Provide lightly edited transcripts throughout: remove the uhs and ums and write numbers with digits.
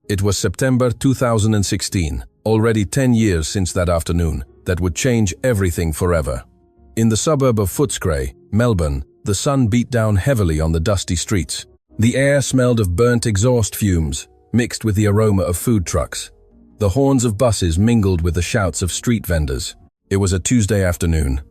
It was September 2016, already 10 years since that afternoon that would change everything forever. In the suburb of Footscray, Melbourne, the sun beat down heavily on the dusty streets. The air smelled of burnt exhaust fumes, mixed with the aroma of food trucks. The horns of buses mingled with the shouts of street vendors. It was a Tuesday afternoon.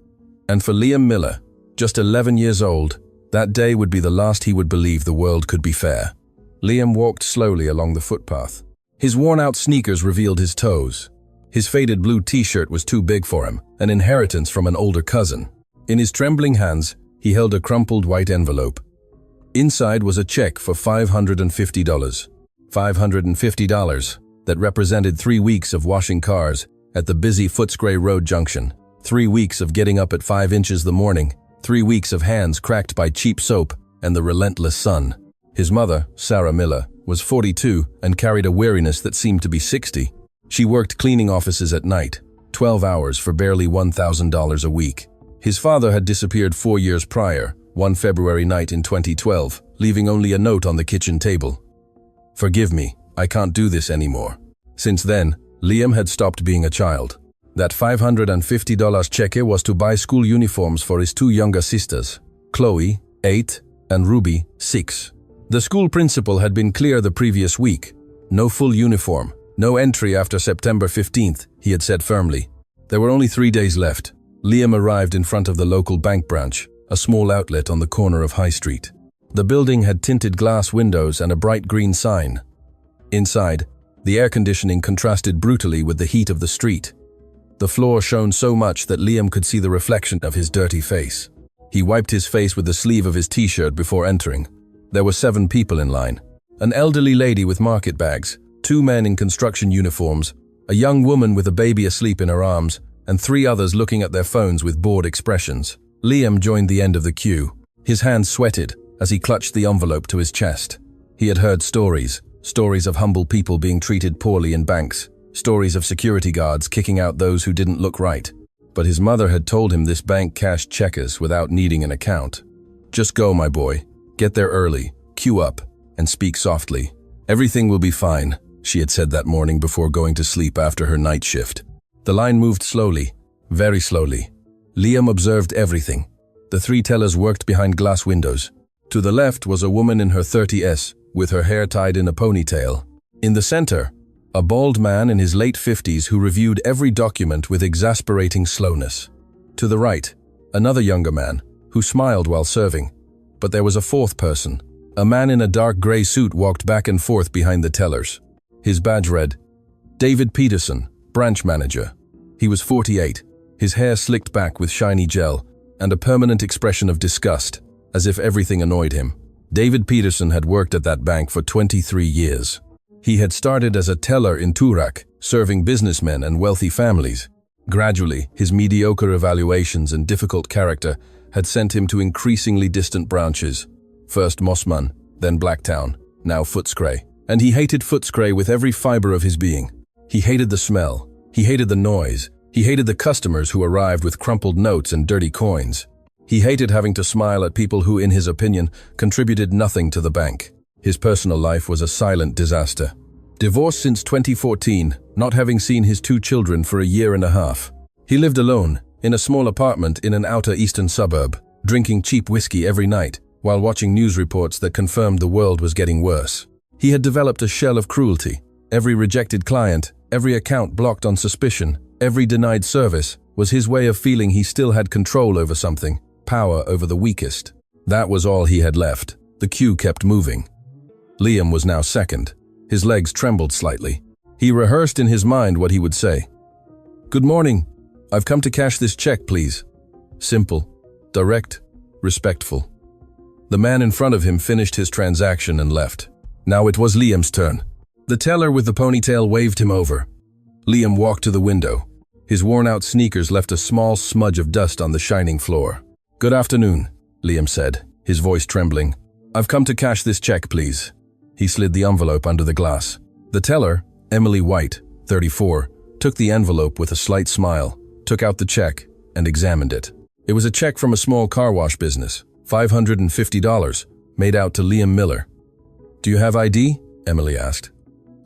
And for Liam Miller, just 11 years old, that day would be the last he would believe the world could be fair. Liam walked slowly along the footpath. His worn-out sneakers revealed his toes. His faded blue t-shirt was too big for him, an inheritance from an older cousin. In his trembling hands, he held a crumpled white envelope. Inside was a check for $550. $550 that represented 3 weeks of washing cars at the busy Footscray Road junction, 3 weeks of getting up at 5 inches the morning, 3 weeks of hands cracked by cheap soap and the relentless sun. His mother, Sarah Miller, was 42 and carried a weariness that seemed to be 60. She worked cleaning offices at night, 12 hours for barely $1,000 a week. His father had disappeared 4 years prior, one February night in 2012, leaving only a note on the kitchen table. "Forgive me, I can't do this anymore." Since then, Liam had stopped being a child. That $550 cheque was to buy school uniforms for his 2 younger sisters, Chloe, 8, and Ruby, 6. The school principal had been clear the previous week. No full uniform, no entry after September 15th, he had said firmly. There were only 3 days left. Liam arrived in front of the local bank branch, a small outlet on the corner of High Street. The building had tinted glass windows and a bright green sign. Inside, the air conditioning contrasted brutally with the heat of the street. The floor shone so much that Liam could see the reflection of his dirty face. He wiped his face with the sleeve of his t-shirt before entering. There were 7 people in line. An elderly lady with market bags, 2 men in construction uniforms, a young woman with a baby asleep in her arms, and 3 others looking at their phones with bored expressions. Liam joined the end of the queue. His hands sweated as he clutched the envelope to his chest. He had heard stories of humble people being treated poorly in banks, stories of security guards kicking out those who didn't look right. But his mother had told him this bank cashed checkers without needing an account. "Just go, my boy. Get there early, queue up, and speak softly. Everything will be fine," she had said that morning before going to sleep after her night shift. The line moved slowly, very slowly. Liam observed everything. The 3 tellers worked behind glass windows. To the left was a woman in her 30s, with her hair tied in a ponytail. In the center, a bald man in his late 50s who reviewed every document with exasperating slowness. To the right, another younger man, who smiled while serving. But there was a 4th person. A man in a dark gray suit walked back and forth behind the tellers. His badge read, David Peterson, branch manager. He was 48, his hair slicked back with shiny gel, and a permanent expression of disgust, as if everything annoyed him. David Peterson had worked at that bank for 23 years. He had started as a teller in Toorak, serving businessmen and wealthy families. Gradually, his mediocre evaluations and difficult character had sent him to increasingly distant branches. First Mossman, then Blacktown, now Footscray. And he hated Footscray with every fiber of his being. He hated the smell. He hated the noise. He hated the customers who arrived with crumpled notes and dirty coins. He hated having to smile at people who, in his opinion, contributed nothing to the bank. His personal life was a silent disaster. Divorced since 2014, not having seen his 2 children for a year and a half. He lived alone, in a small apartment in an outer eastern suburb, drinking cheap whiskey every night, while watching news reports that confirmed the world was getting worse. He had developed a shell of cruelty. Every rejected client, every account blocked on suspicion, every denied service was his way of feeling he still had control over something, power over the weakest. That was all he had left. The queue kept moving. Liam was now second. His legs trembled slightly. He rehearsed in his mind what he would say. "Good morning. I've come to cash this check, please." Simple, direct, respectful. The man in front of him finished his transaction and left. Now it was Liam's turn. The teller with the ponytail waved him over. Liam walked to the window. His worn-out sneakers left a small smudge of dust on the shining floor. "Good afternoon," Liam said, his voice trembling. "I've come to cash this check, please." He slid the envelope under the glass. The teller, Emily White, 34, took the envelope with a slight smile, took out the check, and examined it. It was a check from a small car wash business, $550, made out to Liam Miller. "Do you have ID?" Emily asked.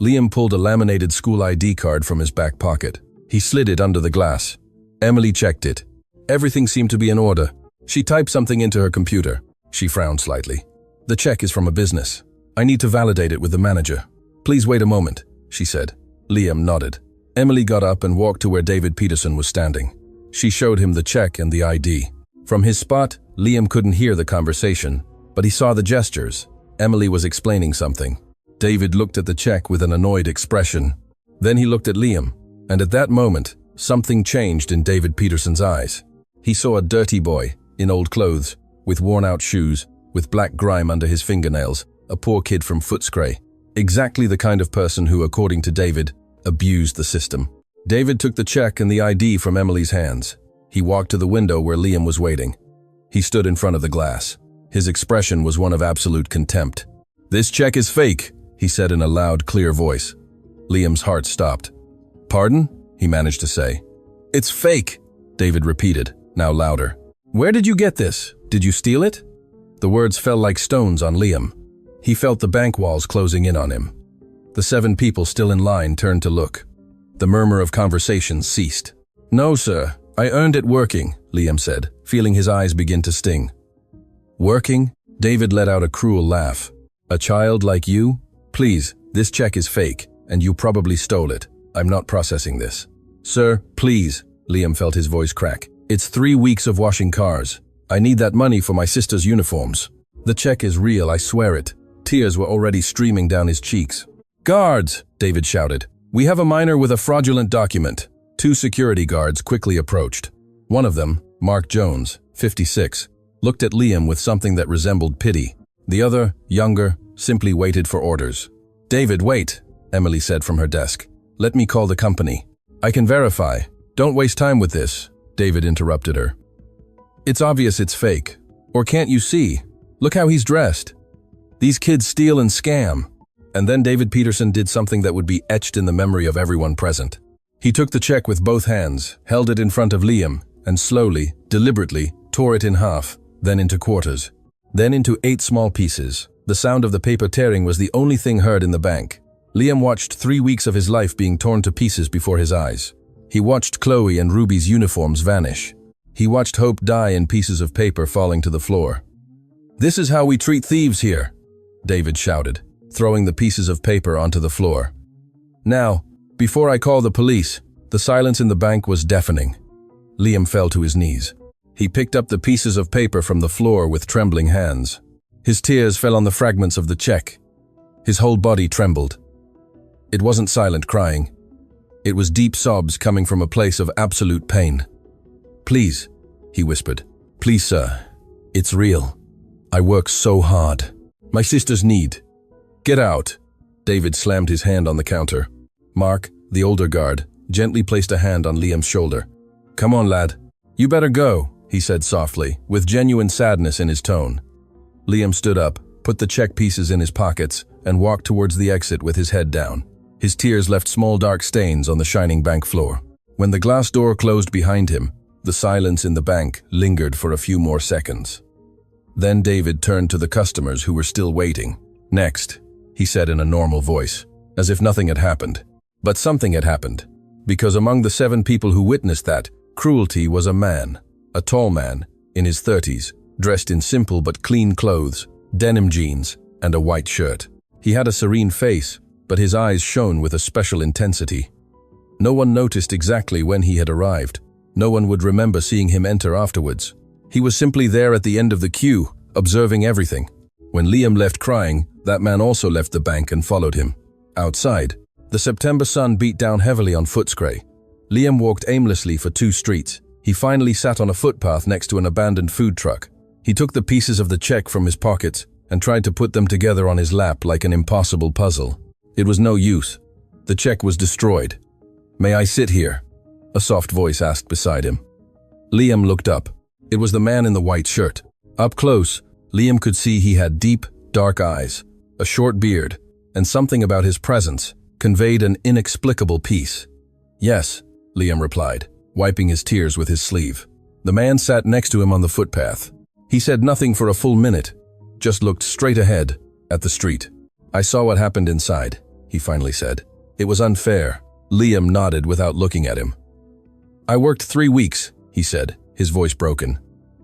Liam pulled a laminated school ID card from his back pocket. He slid it under the glass. Emily checked it. Everything seemed to be in order. She typed something into her computer. She frowned slightly. The check is from a business. I need to validate it with the manager. Please wait a moment, she said. Liam nodded. Emily got up and walked to where David Peterson was standing. She showed him the check and the ID. From his spot, Liam couldn't hear the conversation, but he saw the gestures. Emily was explaining something. David looked at the check with an annoyed expression. Then he looked at Liam, and at that moment, something changed in David Peterson's eyes. He saw a dirty boy, in old clothes, with worn-out shoes, with black grime under his fingernails, a poor kid from Footscray. Exactly the kind of person who, according to David, abused the system. David took the check and the ID from Emily's hands. He walked to the window where Liam was waiting. He stood in front of the glass. His expression was one of absolute contempt. "This check is fake," he said in a loud, clear voice. Liam's heart stopped. "Pardon?" he managed to say. "It's fake," David repeated, now louder. "Where did you get this? Did you steal it?" The words fell like stones on Liam. He felt the bank walls closing in on him. The 7 people still in line turned to look. The murmur of conversation ceased. "No, sir. I earned it working," Liam said, feeling his eyes begin to sting. "Working?" David let out a cruel laugh. "A child like you? Please, this check is fake, and you probably stole it. I'm not processing this." "Sir, please," Liam felt his voice crack. "It's 3 weeks of washing cars. I need that money for my sister's uniforms. The check is real, I swear it." Tears were already streaming down his cheeks. "Guards!" David shouted. "We have a minor with a fraudulent document." 2 security guards quickly approached. One of them, Mark Jones, 56, looked at Liam with something that resembled pity. The other, younger, simply waited for orders. "David, wait," Emily said from her desk. "Let me call the company. I can verify. Don't waste time with this," David interrupted her. "It's obvious it's fake. Or can't you see? Look how he's dressed. These kids steal and scam." And then David Peterson did something that would be etched in the memory of everyone present. He took the check with both hands, held it in front of Liam, and slowly, deliberately, tore it in half, then into quarters, then into 8 small pieces. The sound of the paper tearing was the only thing heard in the bank. Liam watched 3 weeks of his life being torn to pieces before his eyes. He watched Chloe and Ruby's uniforms vanish. He watched Hope die in pieces of paper falling to the floor. "This is how we treat thieves here," David shouted, throwing the pieces of paper onto the floor. "Now, before I call the police," the silence in the bank was deafening. Liam fell to his knees. He picked up the pieces of paper from the floor with trembling hands. His tears fell on the fragments of the check. His whole body trembled. It wasn't silent crying. It was deep sobs coming from a place of absolute pain. "Please," he whispered. "Please, sir. It's real. I work so hard. My sister's need. Get out." David slammed his hand on the counter. Mark, the older guard, gently placed a hand on Liam's shoulder. "Come on, lad. You better go," he said softly, with genuine sadness in his tone. Liam stood up, put the check pieces in his pockets, and walked towards the exit with his head down. His tears left small dark stains on the shining bank floor. When the glass door closed behind him, the silence in the bank lingered for a few more seconds. Then David turned to the customers who were still waiting. "Next," he said in a normal voice, as if nothing had happened. But something had happened, because among the 7 people who witnessed that cruelty was a man, a tall man, in his 30s, dressed in simple but clean clothes, denim jeans, and a white shirt. He had a serene face, but his eyes shone with a special intensity. No one noticed exactly when he had arrived. No one would remember seeing him enter afterwards. He was simply there at the end of the queue, observing everything. When Liam left crying, that man also left the bank and followed him. Outside, the September sun beat down heavily on Footscray. Liam walked aimlessly for 2 streets. He finally sat on a footpath next to an abandoned food truck. He took the pieces of the check from his pockets and tried to put them together on his lap like an impossible puzzle. It was no use. The check was destroyed. "May I sit here?" a soft voice asked beside him. Liam looked up. It was the man in the white shirt. Up close, Liam could see he had deep, dark eyes, a short beard, and something about his presence conveyed an inexplicable peace. "Yes," Liam replied, wiping his tears with his sleeve. The man sat next to him on the footpath. He said nothing for a full minute, just looked straight ahead, at the street. "I saw what happened inside," he finally said. It was unfair. Liam nodded without looking at him. I worked 3 weeks, he said, his voice broken.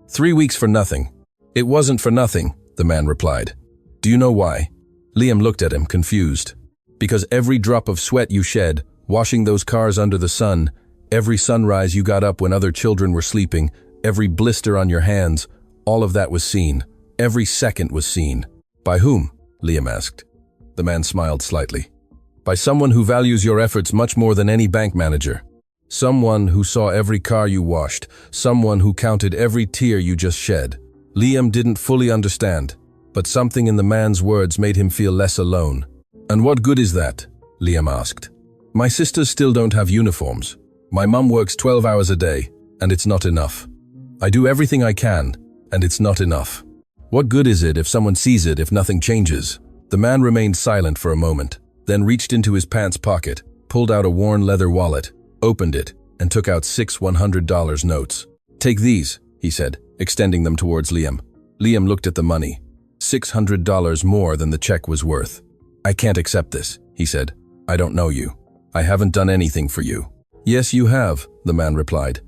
3 weeks for nothing. It wasn't for nothing, the man replied. Do you know why? Liam looked at him, confused. Because every drop of sweat you shed, washing those cars under the sun, every sunrise you got up when other children were sleeping, every blister on your hands, all of that was seen. Every second was seen. By whom? Liam asked. The man smiled slightly. By someone who values your efforts much more than any bank manager. Someone who saw every car you washed, someone who counted every tear you just shed. Liam didn't fully understand, but something in the man's words made him feel less alone. And what good is that? Liam asked. My sisters still don't have uniforms. My mum works 12 hours a day, and it's not enough. I do everything I can, and it's not enough. What good is it if someone sees it if nothing changes? The man remained silent for a moment, then reached into his pants pocket, pulled out a worn leather wallet, opened it, and took out 6 $100 notes. Take these, he said, extending them towards Liam. Liam looked at the money. $600 more than the check was worth. I can't accept this, he said. I don't know you. I haven't done anything for you. Yes, you have, the man replied.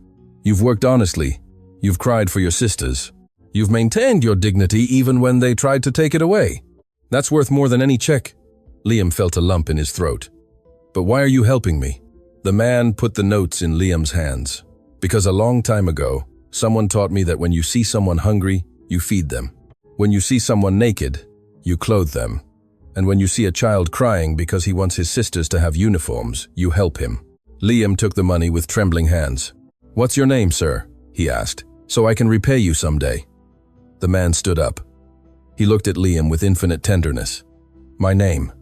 You've worked honestly. You've cried for your sisters. You've maintained your dignity even when they tried to take it away. That's worth more than any check. Liam felt a lump in his throat. But why are you helping me? The man put the notes in Liam's hands. Because a long time ago, someone taught me that when you see someone hungry, you feed them. When you see someone naked, you clothe them. And when you see a child crying because he wants his sisters to have uniforms, you help him. Liam took the money with trembling hands. What's your name, sir? He asked, so I can repay you someday. The man stood up. He looked at Liam with infinite tenderness. My name.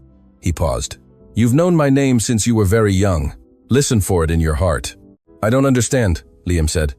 He paused. You've known my name since you were very young. Listen for it in your heart. I don't understand, Liam said.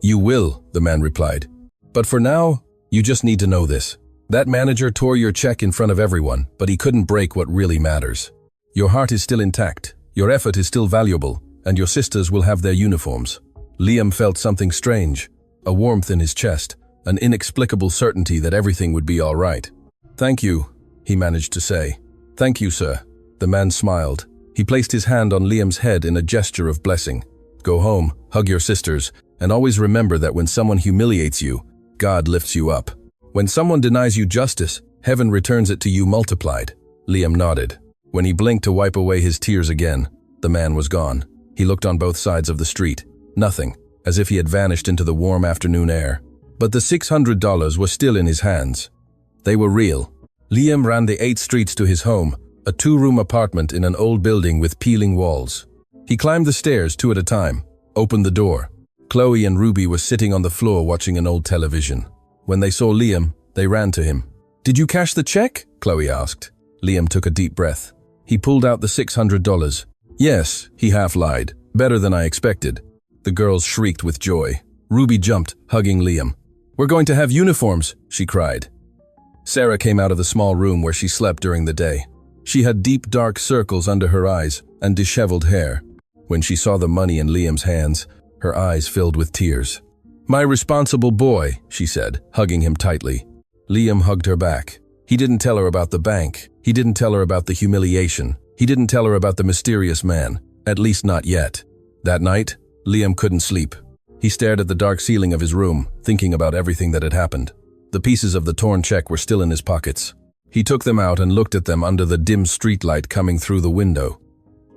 You will, the man replied. But for now, you just need to know this. That manager tore your check in front of everyone, but he couldn't break what really matters. Your heart is still intact, your effort is still valuable, and your sisters will have their uniforms. Liam felt something strange, a warmth in his chest, an inexplicable certainty that everything would be all right. Thank you, he managed to say. Thank you, sir. The man smiled. He placed his hand on Liam's head in a gesture of blessing. Go home, hug your sisters, and always remember that when someone humiliates you, God lifts you up. When someone denies you justice, heaven returns it to you multiplied. Liam nodded. When he blinked to wipe away his tears again, the man was gone. He looked on both sides of the street. Nothing, as if he had vanished into the warm afternoon air. But the $600 was still in his hands. They were real. Liam ran the 8 streets to his home, a 2-room apartment in an old building with peeling walls. He climbed the stairs 2 at a time, opened the door. Chloe and Ruby were sitting on the floor watching an old television. When they saw Liam, they ran to him. Did you cash the check? Chloe asked. Liam took a deep breath. He pulled out the $600. Yes, he half lied. Better than I expected. The girls shrieked with joy. Ruby jumped, hugging Liam. We're going to have uniforms, she cried. Sarah came out of the small room where she slept during the day. She had deep dark circles under her eyes and disheveled hair. When she saw the money in Liam's hands, her eyes filled with tears. My responsible boy, she said, hugging him tightly. Liam hugged her back. He didn't tell her about the bank. He didn't tell her about the humiliation. He didn't tell her about the mysterious man, at least not yet. That night, Liam couldn't sleep. He stared at the dark ceiling of his room, thinking about everything that had happened. The pieces of the torn check were still in his pockets. He took them out and looked at them under the dim streetlight coming through the window.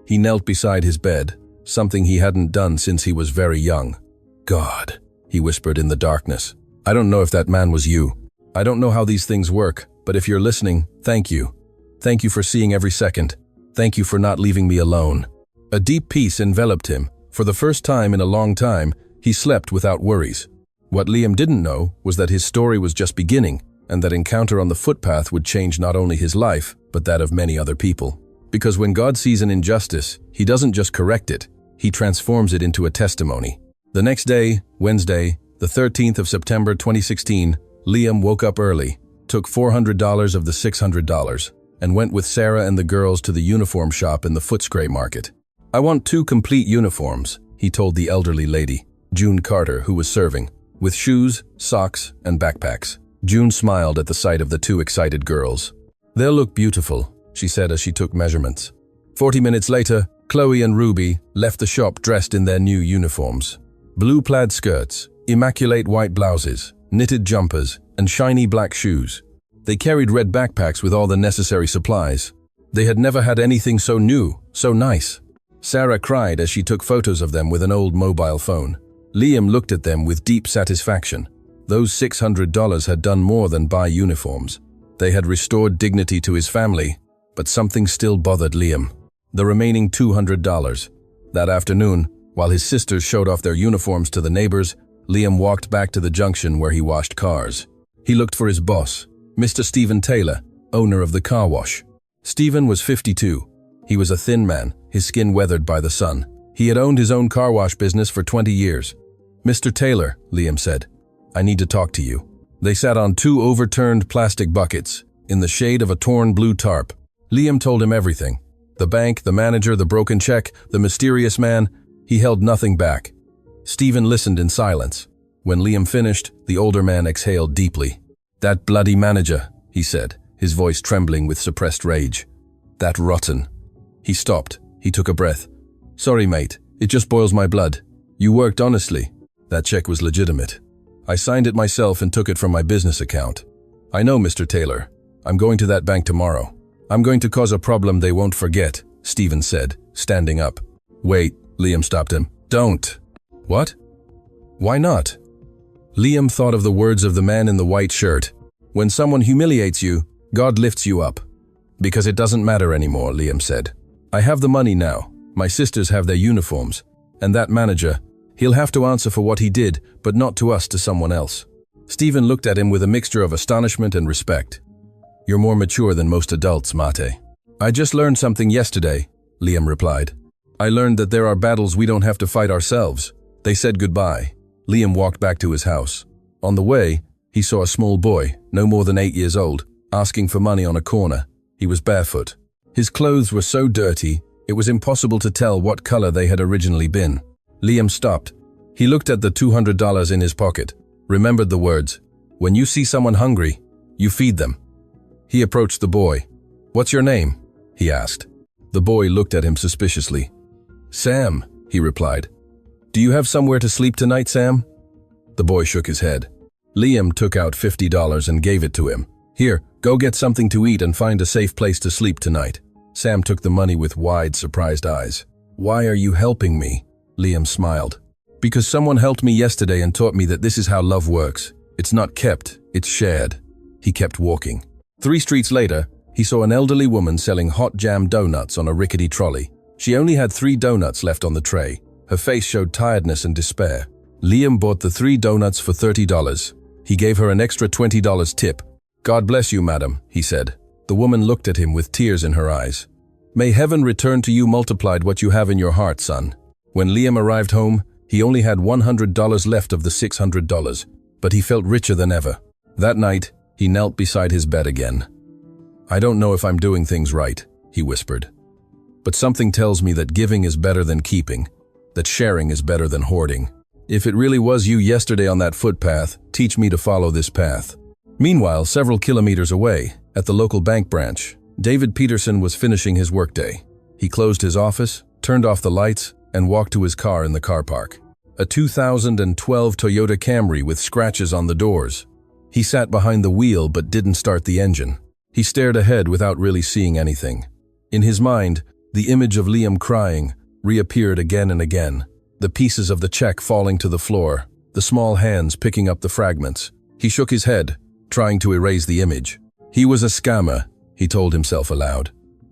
He knelt beside his bed, something he hadn't done since he was very young. God, he whispered in the darkness. I don't know if that man was you. I don't know how these things work, but if you're listening, thank you. Thank you for seeing every second. Thank you for not leaving me alone. A deep peace enveloped him. For the first time in a long time, he slept without worries. What Liam didn't know was that his story was just beginning, and that encounter on the footpath would change not only his life, but that of many other people. Because when God sees an injustice, he doesn't just correct it, he transforms it into a testimony. The next day, Wednesday, the 13th of September 2016, Liam woke up early, took $400 of the $600, and went with Sarah and the girls to the uniform shop in the Footscray Market. I want 2 complete uniforms, he told the elderly lady, June Carter, who was serving, with shoes, socks, and backpacks. June smiled at the sight of the 2 excited girls. They'll look beautiful, she said as she took measurements. 40 minutes later, Chloe and Ruby left the shop dressed in their new uniforms. Blue plaid skirts, immaculate white blouses, knitted jumpers, and shiny black shoes. They carried red backpacks with all the necessary supplies. They had never had anything so new, so nice. Sarah cried as she took photos of them with an old mobile phone. Liam looked at them with deep satisfaction. Those $600 had done more than buy uniforms. They had restored dignity to his family, but something still bothered Liam. The remaining $200. That afternoon, while his sisters showed off their uniforms to the neighbors, Liam walked back to the junction where he washed cars. He looked for his boss, Mr. Stephen Taylor, owner of the car wash. Stephen was 52. He was a thin man, his skin weathered by the sun. He had owned his own car wash business for 20 years. "Mr. Taylor," Liam said, "I need to talk to you." They sat on 2 overturned plastic buckets, in the shade of a torn blue tarp. Liam told him everything. The bank, the manager, the broken check, the mysterious man. He held nothing back. Stephen listened in silence. When Liam finished, the older man exhaled deeply. "That bloody manager," he said, his voice trembling with suppressed rage. "That rotten." He stopped. He took a breath. "Sorry, mate. It just boils my blood. You worked honestly. That check was legitimate. I signed it myself and took it from my business account. I know, Mr. Taylor. I'm going to that bank tomorrow. I'm going to cause a problem they won't forget," Stephen said, standing up. "Wait," Liam stopped him. "Don't." "What? Why not?" Liam thought of the words of the man in the white shirt. "When someone humiliates you, God lifts you up." "Because it doesn't matter anymore," Liam said. "I have the money now. My sisters have their uniforms. And that manager, he'll have to answer for what he did, but not to us, to someone else." Stephen looked at him with a mixture of astonishment and respect. "You're more mature than most adults, Mate." "I just learned something yesterday," Liam replied. "I learned that there are battles we don't have to fight ourselves." They said goodbye. Liam walked back to his house. On the way, he saw a small boy, no more than 8 years old, asking for money on a corner. He was barefoot. His clothes were so dirty, it was impossible to tell what color they had originally been. Liam stopped. He looked at the $200 in his pocket, remembered the words, "When you see someone hungry, you feed them." He approached the boy. "What's your name?" he asked. The boy looked at him suspiciously. "Sam," he replied. "Do you have somewhere to sleep tonight, Sam?" The boy shook his head. Liam took out $50 and gave it to him. "Here, go get something to eat and find a safe place to sleep tonight." Sam took the money with wide, surprised eyes. "Why are you helping me?" Liam smiled. "Because someone helped me yesterday and taught me that this is how love works. It's not kept, it's shared." He kept walking. 3 streets later, he saw an elderly woman selling hot jam donuts on a rickety trolley. She only had 3 donuts left on the tray. Her face showed tiredness and despair. Liam bought the 3 donuts for $30. He gave her an extra $20 tip. "God bless you, madam," he said. The woman looked at him with tears in her eyes. "May heaven return to you multiplied what you have in your heart, son." When Liam arrived home, he only had $100 left of the $600, but he felt richer than ever. That night, he knelt beside his bed again. "I don't know if I'm doing things right," he whispered. "But something tells me that giving is better than keeping, that sharing is better than hoarding. If it really was you yesterday on that footpath, teach me to follow this path." Meanwhile, several kilometers away, at the local bank branch, David Peterson was finishing his workday. He closed his office, turned off the lights, and walked to his car in the car park. A 2012 Toyota Camry with scratches on the doors. He sat behind the wheel but didn't start the engine. He stared ahead without really seeing anything. In his mind, the image of Liam crying reappeared again and again. The pieces of the check falling to the floor, the small hands picking up the fragments. He shook his head, trying to erase the image. He was a scammer, he told himself aloud.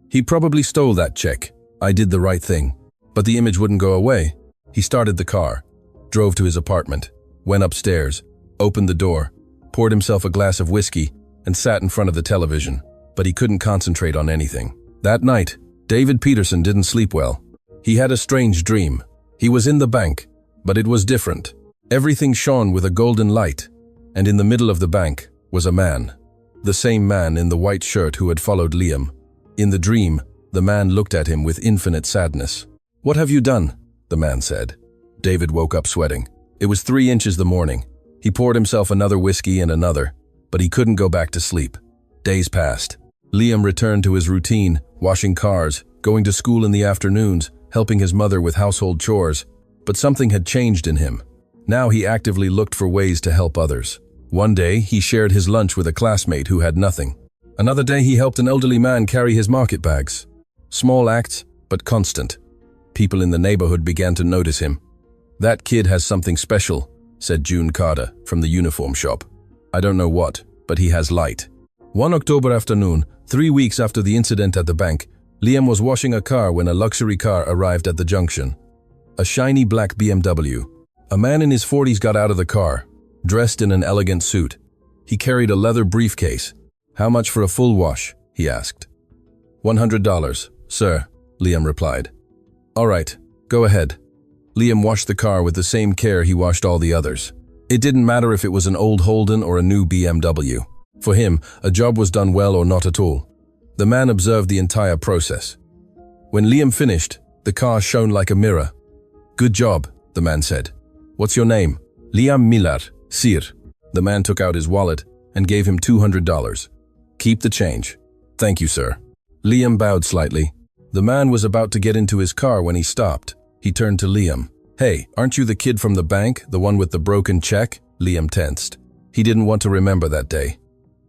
He probably stole that check. I did the right thing. But the image wouldn't go away. He started the car, drove to his apartment, went upstairs, opened the door, poured himself a glass of whiskey, and sat in front of the television. But he couldn't concentrate on anything. That night, David Peterson didn't sleep well. He had a strange dream. He was in the bank, but it was different. Everything shone with a golden light, and in the middle of the bank was a man. The same man in the white shirt who had followed Liam. In the dream, the man looked at him with infinite sadness. "What have you done?" the man said. David woke up sweating. It was 3 inches the morning. He poured himself another whiskey and another, but he couldn't go back to sleep. Days passed. Liam returned to his routine, washing cars, going to school in the afternoons, helping his mother with household chores. But something had changed in him. Now he actively looked for ways to help others. One day, he shared his lunch with a classmate who had nothing. Another day, he helped an elderly man carry his market bags. Small acts, but constant. People in the neighborhood began to notice him. "That kid has something special," said June Carter from the uniform shop. "I don't know what, but he has light." One October afternoon, 3 weeks after the incident at the bank, Liam was washing a car when a luxury car arrived at the junction. A shiny black BMW. A man in his 40s got out of the car, dressed in an elegant suit. He carried a leather briefcase. "How much for a full wash?" he asked. $100, sir, Liam replied. "All right, go ahead." Liam washed the car with the same care he washed all the others. It didn't matter if it was an old Holden or a new BMW. For him, a job was done well or not at all. The man observed the entire process. When Liam finished, the car shone like a mirror. "Good job," the man said. "What's your name?" "Liam Millar, sir." The man took out his wallet and gave him $200. "Keep the change." "Thank you, sir." Liam bowed slightly. The man was about to get into his car when he stopped. He turned to Liam. "Hey, aren't you the kid from the bank, the one with the broken check?" Liam tensed. He didn't want to remember that day.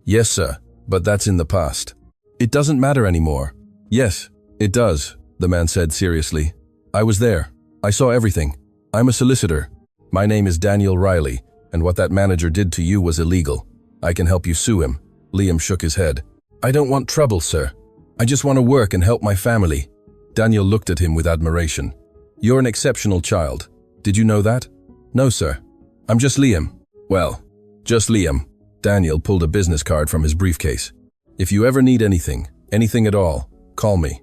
"Yes, sir, but that's in the past." "It doesn't matter anymore." "Yes, it does," the man said seriously. "I was there. I saw everything. I'm a solicitor. My name is Daniel Riley, and what that manager did to you was illegal. I can help you sue him." Liam shook his head. "I don't want trouble, sir. I just want to work and help my family." Daniel looked at him with admiration. "You're an exceptional child. Did you know that?" "No, sir. I'm just Liam." "Well, just Liam." Daniel pulled a business card from his briefcase. "If you ever need anything at all, call me.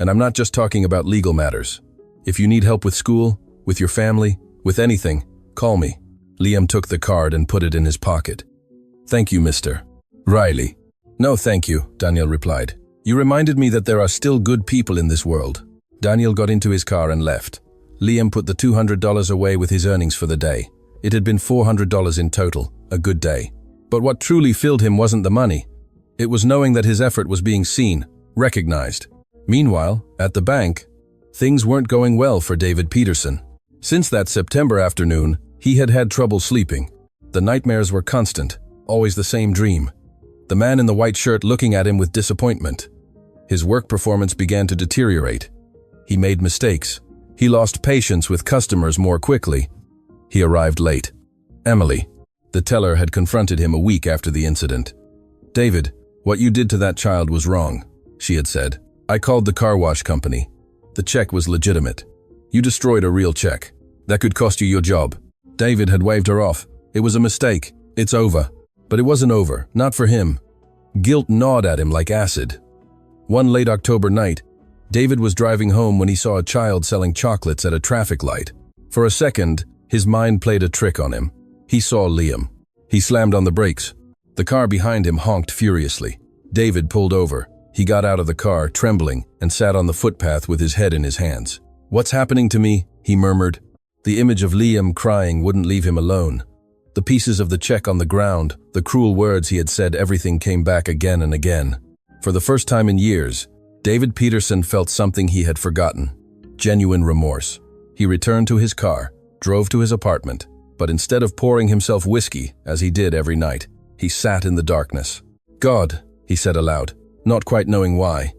And I'm not just talking about legal matters. If you need help with school, with your family, with anything, call me." Liam took the card and put it in his pocket. "Thank you, Mr. Riley." "No, thank you," Daniel replied. "You reminded me that there are still good people in this world." Daniel got into his car and left. Liam put the $200 away with his earnings for the day. It had been $400 in total, a good day. But what truly filled him wasn't the money. It was knowing that his effort was being seen, recognized. Meanwhile, at the bank, things weren't going well for David Peterson. Since that September afternoon, he had had trouble sleeping. The nightmares were constant, always the same dream. The man in the white shirt looking at him with disappointment. His work performance began to deteriorate. He made mistakes. He lost patience with customers more quickly. He arrived late. Emily, the teller, had confronted him a week after the incident. "David, what you did to that child was wrong," she had said. "I called the car wash company. The check was legitimate. You destroyed a real check. That could cost you your job." David had waved her off. "It was a mistake. It's over." But it wasn't over, not for him. Guilt gnawed at him like acid. One late October night, David was driving home when he saw a child selling chocolates at a traffic light. For a second, his mind played a trick on him. He saw Liam. He slammed on the brakes. The car behind him honked furiously. David pulled over. He got out of the car, trembling, and sat on the footpath with his head in his hands. "What's happening to me?" he murmured. The image of Liam crying wouldn't leave him alone. The pieces of the check on the ground, the cruel words he had said, everything came back again and again. For the first time in years, David Peterson felt something he had forgotten. Genuine remorse. He returned to his car, drove to his apartment, but instead of pouring himself whiskey, as he did every night, he sat in the darkness. "God," he said aloud, not quite knowing why.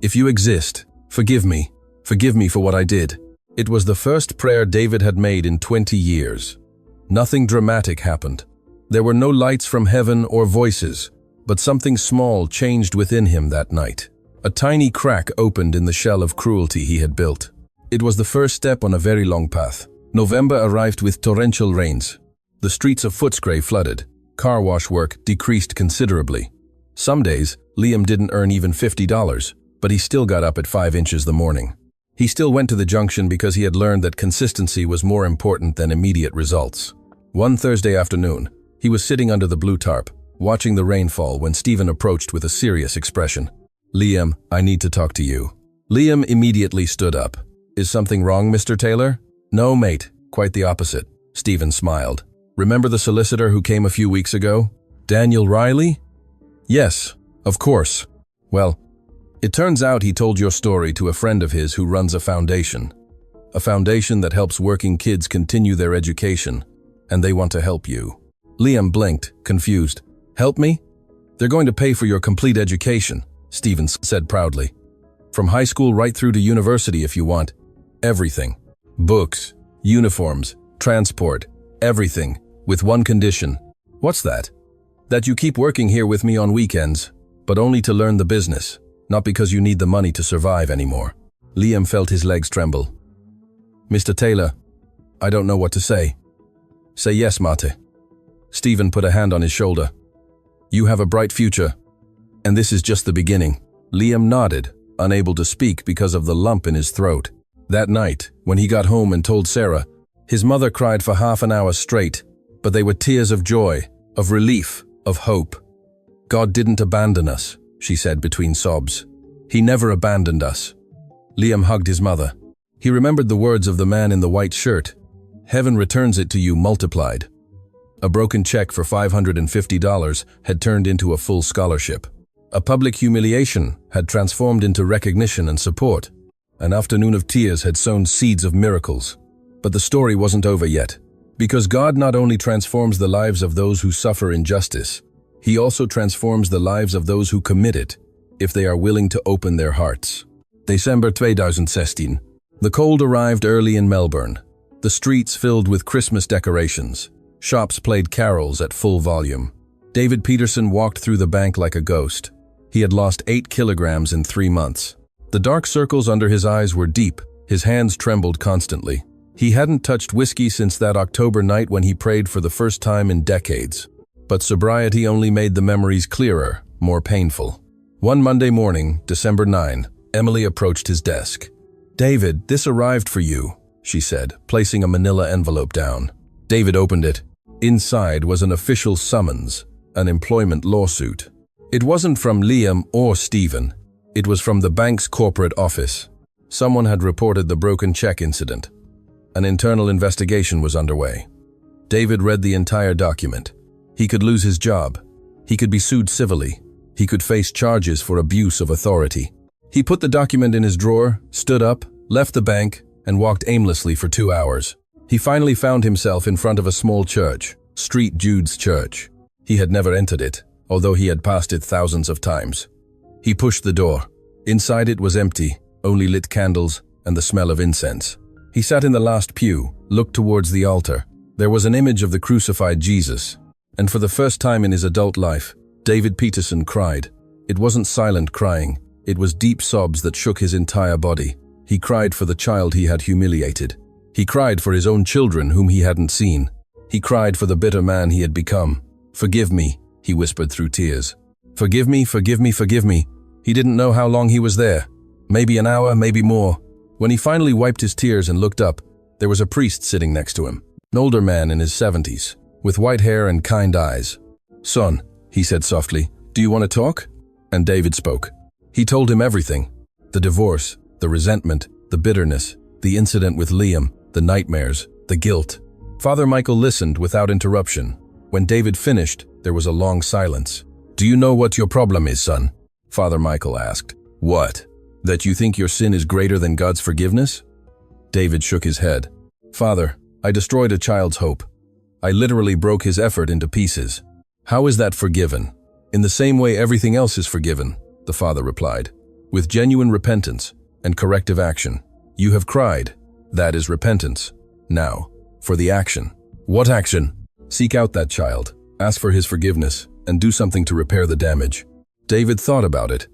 "If you exist, forgive me. Forgive me for what I did." It was the first prayer David had made in 20 years. Nothing dramatic happened. There were no lights from heaven or voices, but something small changed within him that night. A tiny crack opened in the shell of cruelty he had built. It was the first step on a very long path. November arrived with torrential rains. The streets of Footscray flooded. Car wash work decreased considerably. Some days, Liam didn't earn even $50, but he still got up at 5 inches the morning. He still went to the junction because he had learned that consistency was more important than immediate results. One Thursday afternoon, he was sitting under the blue tarp, watching the rainfall when Stephen approached with a serious expression. "Liam, I need to talk to you." Liam immediately stood up. "Is something wrong, Mr. Taylor?" "No, mate, quite the opposite." Stephen smiled. "Remember the solicitor who came a few weeks ago? Daniel Riley?" "Yes, of course." Well, it turns out he told your story to a friend of his who runs a foundation that helps working kids continue their education, and they want to help you. Liam blinked, confused. Help me? They're going to pay for your complete education, Stephen said proudly. From high school right through to university if you want. Everything. Books, uniforms, transport, everything, with one condition. What's that? That you keep working here with me on weekends, but only to learn the business, not because you need the money to survive anymore. Liam felt his legs tremble. Mr. Taylor, I don't know what to say. Say yes, Mate. Stephen put a hand on his shoulder. You have a bright future, and this is just the beginning. Liam nodded, unable to speak because of the lump in his throat. That night, when he got home and told Sarah, his mother cried for half an hour straight, but they were tears of joy, of relief, of hope. God didn't abandon us, she said between sobs. He never abandoned us. Liam hugged his mother. He remembered the words of the man in the white shirt. Heaven returns it to you multiplied. A broken check for $550 had turned into a full scholarship. A public humiliation had transformed into recognition and support. An afternoon of tears had sown seeds of miracles. But the story wasn't over yet. Because God not only transforms the lives of those who suffer injustice, He also transforms the lives of those who commit it, if they are willing to open their hearts. December 2016. The cold arrived early in Melbourne. The streets filled with Christmas decorations. Shops played carols at full volume. David Peterson walked through the bank like a ghost. He had lost 8 kilograms in 3 months. The dark circles under his eyes were deep. His hands trembled constantly. He hadn't touched whiskey since that October night when he prayed for the first time in decades. But sobriety only made the memories clearer, more painful. One Monday morning, December 9, Emily approached his desk. David, this arrived for you, she said, placing a manila envelope down. David opened it. Inside was an official summons, an employment lawsuit. It wasn't from Liam or Stephen. It was from the bank's corporate office. Someone had reported the broken check incident. An internal investigation was underway. David read the entire document. He could lose his job. He could be sued civilly. He could face charges for abuse of authority. He put the document in his drawer, stood up, left the bank, and walked aimlessly for 2 hours. He finally found himself in front of a small church, St. Jude's Church. He had never entered it, although he had passed it thousands of times. He pushed the door. Inside it was empty, only lit candles and the smell of incense. He sat in the last pew, looked towards the altar. There was an image of the crucified Jesus. And for the first time in his adult life, David Peterson cried. It wasn't silent crying. It was deep sobs that shook his entire body. He cried for the child he had humiliated. He cried for his own children whom he hadn't seen. He cried for the bitter man he had become. Forgive me, he whispered through tears. Forgive me, forgive me, forgive me. He didn't know how long he was there. Maybe an hour, maybe more. When he finally wiped his tears and looked up, there was a priest sitting next to him. An older man in his 70s, with white hair and kind eyes. Son, he said softly, do you want to talk? And David spoke. He told him everything. The divorce, the resentment, the bitterness, the incident with Liam, the nightmares, the guilt. Father Michael listened without interruption. When David finished, there was a long silence. Do you know what your problem is, son? Father Michael asked. What? That you think your sin is greater than God's forgiveness? David shook his head. Father, I destroyed a child's hope. I literally broke his effort into pieces. How is that forgiven? In the same way everything else is forgiven, the father replied. With genuine repentance and corrective action. You have cried. That is repentance. Now, for the action. What action? Seek out that child, ask for his forgiveness, and do something to repair the damage. David thought about it.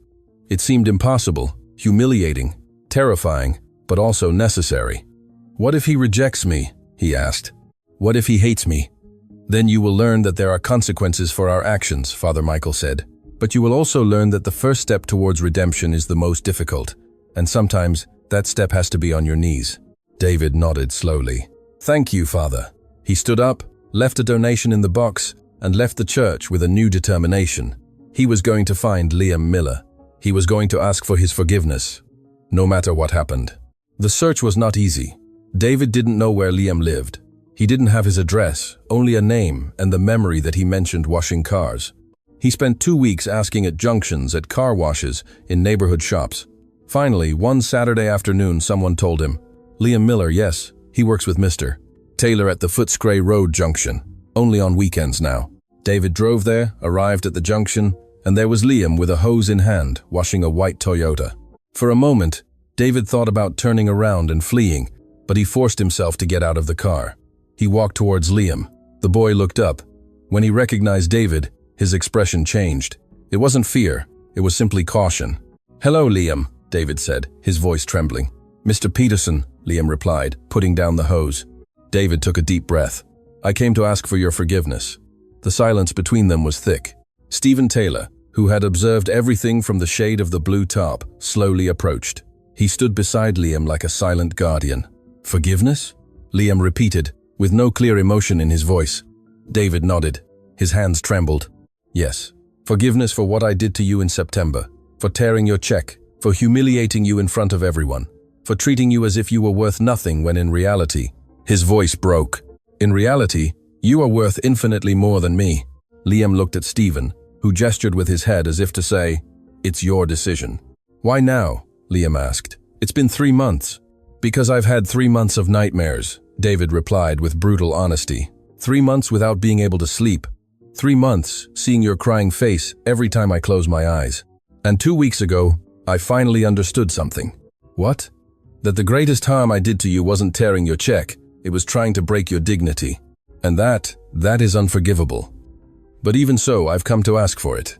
It seemed impossible, humiliating, terrifying, but also necessary. What if he rejects me? He asked. What if he hates me? Then you will learn that there are consequences for our actions, Father Michael said. But you will also learn that the first step towards redemption is the most difficult, and sometimes that step has to be on your knees. David nodded slowly. Thank you, Father. He stood up, left a donation in the box, and left the church with a new determination. He was going to find Liam Miller. He was going to ask for his forgiveness, no matter what happened. The search was not easy. David didn't know where Liam lived. He didn't have his address, only a name and the memory that he mentioned washing cars. He spent 2 weeks asking at junctions, at car washes, in neighborhood shops. Finally, one Saturday afternoon, someone told him, "Liam Miller, yes, he works with Mr. Taylor at the Footscray Road junction. Only on weekends now." David drove there, arrived at the junction, and there was Liam with a hose in hand, washing a white Toyota. For a moment, David thought about turning around and fleeing, but he forced himself to get out of the car. He walked towards Liam. The boy looked up. When he recognized David, his expression changed. It wasn't fear, it was simply caution. "Hello, Liam," David said, his voice trembling. "Mr. Peterson," Liam replied, putting down the hose. David took a deep breath. "I came to ask for your forgiveness." The silence between them was thick. Stephen Taylor, who had observed everything from the shade of the blue top, slowly approached. He stood beside Liam like a silent guardian. "Forgiveness?" Liam repeated, with no clear emotion in his voice. David nodded. His hands trembled. "Yes. Forgiveness for what I did to you in September, for tearing your check, for humiliating you in front of everyone, for treating you as if you were worth nothing when in reality..." His voice broke. "In reality, you are worth infinitely more than me." Liam looked at Stephen, who gestured with his head as if to say, "It's your decision." "Why now?" Liam asked. "It's been 3 months." "Because I've had 3 months of nightmares," David replied with brutal honesty. 3 months without being able to sleep. 3 months seeing your crying face every time I close my eyes. And 2 weeks ago, I finally understood something. "What?" "That the greatest harm I did to you wasn't tearing your check, it was trying to break your dignity. And that is unforgivable. But even so, I've come to ask for it."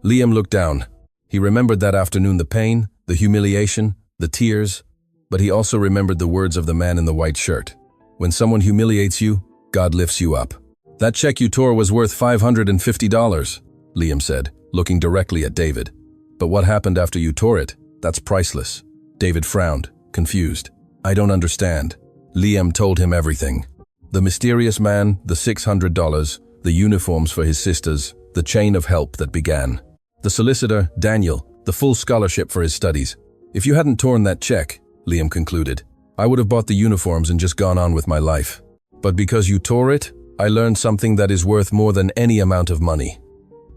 Liam looked down. He remembered that afternoon, the pain, the humiliation, the tears, but he also remembered the words of the man in the white shirt. "When someone humiliates you, God lifts you up." "That check you tore was worth $550, Liam said, looking directly at David. "But what happened after you tore it? That's priceless." David frowned, confused. "I don't understand." Liam told him everything. The mysterious man, the $600, the uniforms for his sisters, the chain of help that began. The solicitor, Daniel, the full scholarship for his studies. "If you hadn't torn that check," Liam concluded, "I would have bought the uniforms and just gone on with my life. But because you tore it, I learned something that is worth more than any amount of money."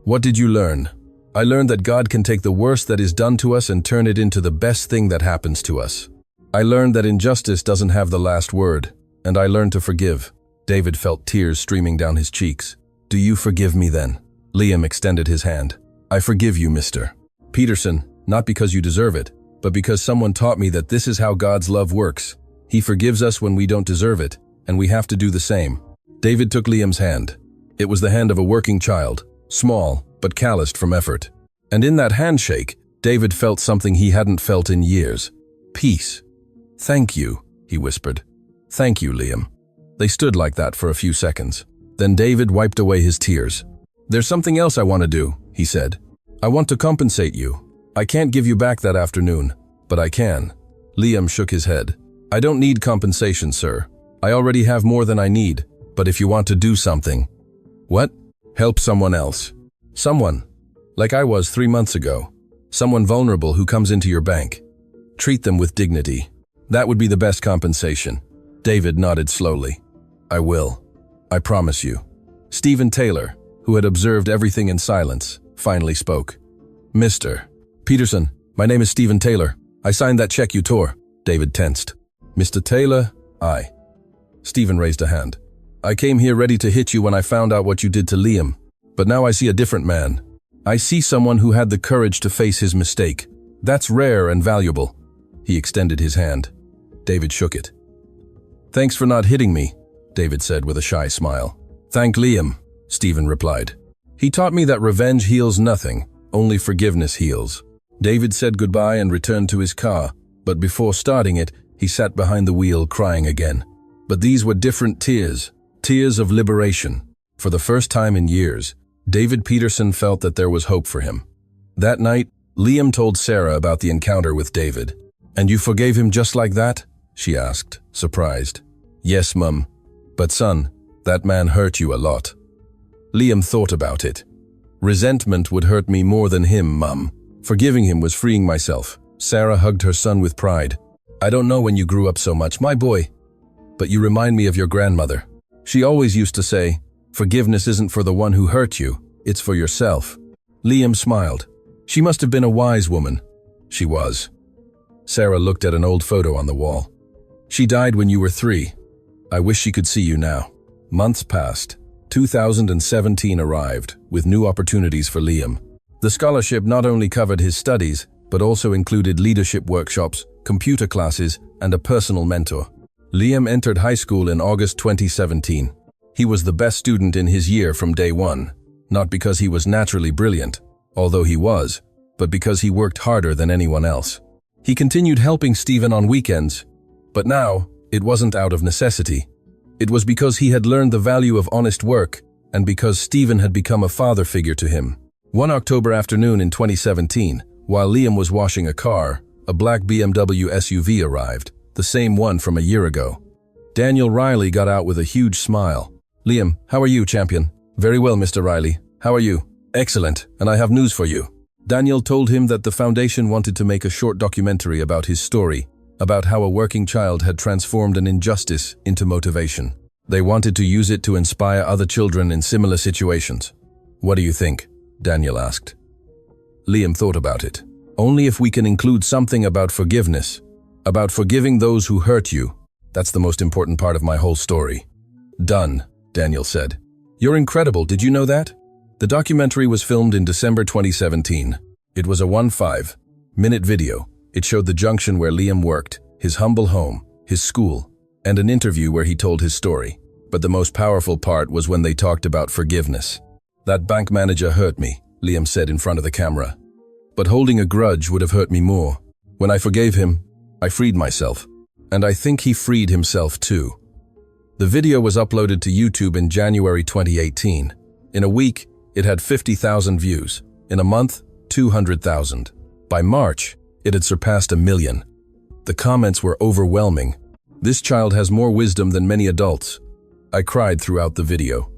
"What did you learn?" "I learned that God can take the worst that is done to us and turn it into the best thing that happens to us. I learned that injustice doesn't have the last word, and I learned to forgive." David felt tears streaming down his cheeks. "Do you forgive me then?" Liam extended his hand. "I forgive you, Mr. Peterson, not because you deserve it, but because someone taught me that this is how God's love works. He forgives us when we don't deserve it, and we have to do the same." David took Liam's hand. It was the hand of a working child, small but calloused from effort. And in that handshake, David felt something he hadn't felt in years. Peace. "Thank you," he whispered. "Thank you, Liam." They stood like that for a few seconds. Then David wiped away his tears. "There's something else I want to do," he said. "I want to compensate you. I can't give you back that afternoon, but I can." Liam shook his head. "I don't need compensation, sir. I already have more than I need. But if you want to do something..." "What?" "Help someone else. Someone, like I was 3 months ago. Someone vulnerable who comes into your bank. Treat them with dignity. That would be the best compensation." David nodded slowly. "I will. I promise you." Stephen Taylor, who had observed everything in silence, finally spoke. "Mr. Peterson, my name is Stephen Taylor. I signed that check you tore." David tensed. "Mr. Taylor, I..." Stephen raised a hand. "I came here ready to hit you when I found out what you did to Liam. But now I see a different man. I see someone who had the courage to face his mistake. That's rare and valuable." He extended his hand. David shook it. "Thanks for not hitting me," David said with a shy smile. "Thank Liam," Stephen replied. "He taught me that revenge heals nothing, only forgiveness heals." David said goodbye and returned to his car, but before starting it, he sat behind the wheel crying again. But these were different tears, tears of liberation. For the first time in years, David Peterson felt that there was hope for him. That night, Liam told Sarah about the encounter with David. "And you forgave him just like that?" she asked, surprised. "Yes, Mum. But son, that man hurt you a lot." Liam thought about it. "Resentment would hurt me more than him, Mum. Forgiving him was freeing myself." Sarah hugged her son with pride. "I don't know when you grew up so much, my boy, but you remind me of your grandmother. She always used to say, 'Forgiveness isn't for the one who hurt you, It's for yourself." Liam smiled. She must have been a wise woman. She was. Sarah looked at an old photo on the wall. "She died when you were 3. I wish she could see you now." Months passed. 2017 arrived, with new opportunities for Liam. The scholarship not only covered his studies, but also included leadership workshops, computer classes, and a personal mentor. Liam entered high school in August 2017. He was the best student in his year from day one, not because he was naturally brilliant, although he was, but because he worked harder than anyone else. He continued helping Stephen on weekends, but now it wasn't out of necessity. It was because he had learned the value of honest work and because Stephen had become a father figure to him. One October afternoon in 2017, while Liam was washing a car, a black BMW SUV arrived, the same one from a year ago. Daniel Riley got out with a huge smile. "Liam, how are you, champion?" "Very well, Mr. Riley. How are you?" "Excellent, and I have news for you." Daniel told him that the foundation wanted to make a short documentary about his story, about how a working child had transformed an injustice into motivation. They wanted to use it to inspire other children in similar situations. "What do you think?" Daniel asked. Liam thought about it. "Only if we can include something about forgiveness, about forgiving those who hurt you. That's the most important part of my whole story." "Done," Daniel said. "You're incredible, did you know that?" The documentary was filmed in December 2017. It was a 15-minute video. It showed the junction where Liam worked, his humble home, his school, and an interview where he told his story. But the most powerful part was when they talked about forgiveness. "That bank manager hurt me," Liam said in front of the camera. "But holding a grudge would have hurt me more. When I forgave him, I freed myself. And I think he freed himself too." The video was uploaded to YouTube in January 2018. In a week, it had 50,000 views. In a month, 200,000. By March, it had surpassed 1 million. The comments were overwhelming. "This child has more wisdom than many adults." I cried throughout the video.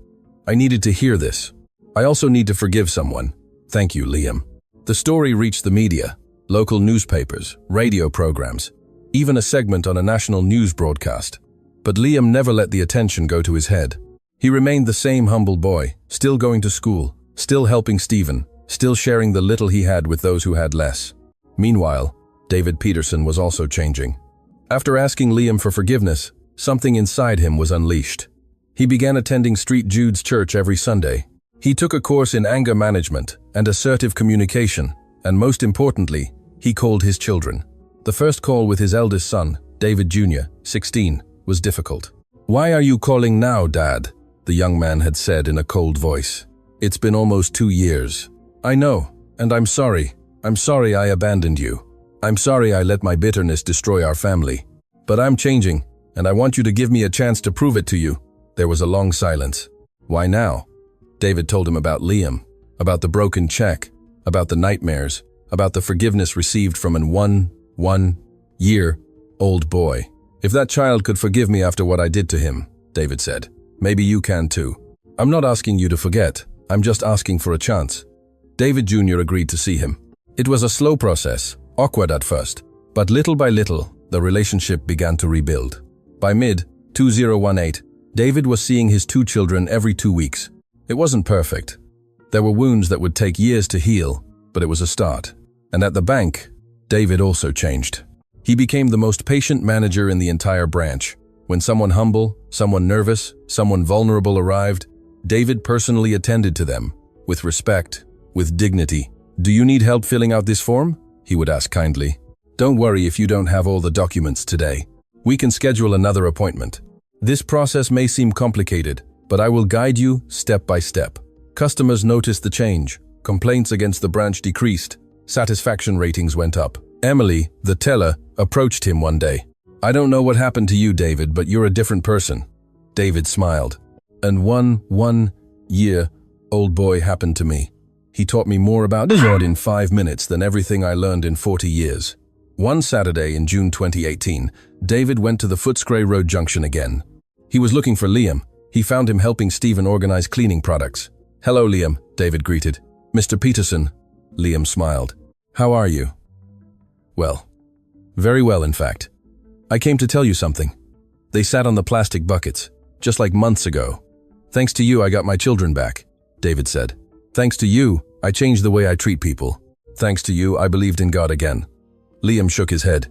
I needed to hear this. I also need to forgive someone. Thank you, Liam. The story reached the media, local newspapers, radio programs, even a segment on a national news broadcast. But Liam never let the attention go to his head. He remained the same humble boy, still going to school, still helping Stephen, still sharing the little he had with those who had less. Meanwhile, David Peterson was also changing. After asking Liam for forgiveness, something inside him was unleashed. He began attending St. Jude's Church every Sunday. He took a course in anger management and assertive communication, and most importantly, he called his children. The first call with his eldest son, David Jr., 16, was difficult. "Why are you calling now, Dad?" the young man had said in a cold voice. "It's been almost 2 years. I know, and I'm sorry. I'm sorry I abandoned you. I'm sorry I let my bitterness destroy our family. But I'm changing, and I want you to give me a chance to prove it to you." There was a long silence. "Why now?" David told him about Liam, about the broken check, about the nightmares, about the forgiveness received from an 1-year-old boy. "If that child could forgive me after what I did to him," David said, "maybe you can too. I'm not asking you to forget, I'm just asking for a chance." David Jr. agreed to see him. It was a slow process, awkward at first, but little by little, the relationship began to rebuild. By mid-2018, David was seeing his 2 children every 2 weeks. It wasn't perfect. There were wounds that would take years to heal, but it was a start. And at the bank, David also changed. He became the most patient manager in the entire branch. When someone humble, someone nervous, someone vulnerable arrived, David personally attended to them, with respect, with dignity. "Do you need help filling out this form?" he would ask kindly. "Don't worry if you don't have all the documents today. We can schedule another appointment. This process may seem complicated, but I will guide you step by step." Customers noticed the change. Complaints against the branch decreased. Satisfaction ratings went up. Emily, the teller, approached him one day. "I don't know what happened to you, David, but you're a different person." David smiled. "And one-year-old boy happened to me. He taught me more about God in 5 minutes than everything I learned in 40 years. One Saturday in June 2018, David went to the Footscray Road junction again. He was looking for Liam. He found him helping Stephen organize cleaning products. "Hello, Liam," David greeted. "Mr. Peterson." Liam smiled. "How are you?" "Well. Very well, in fact. I came to tell you something." They sat on the plastic buckets, just like months ago. "Thanks to you, I got my children back," David said. Thanks to you, I changed the way I treat people. Thanks to you, I believed in God again. Liam shook his head.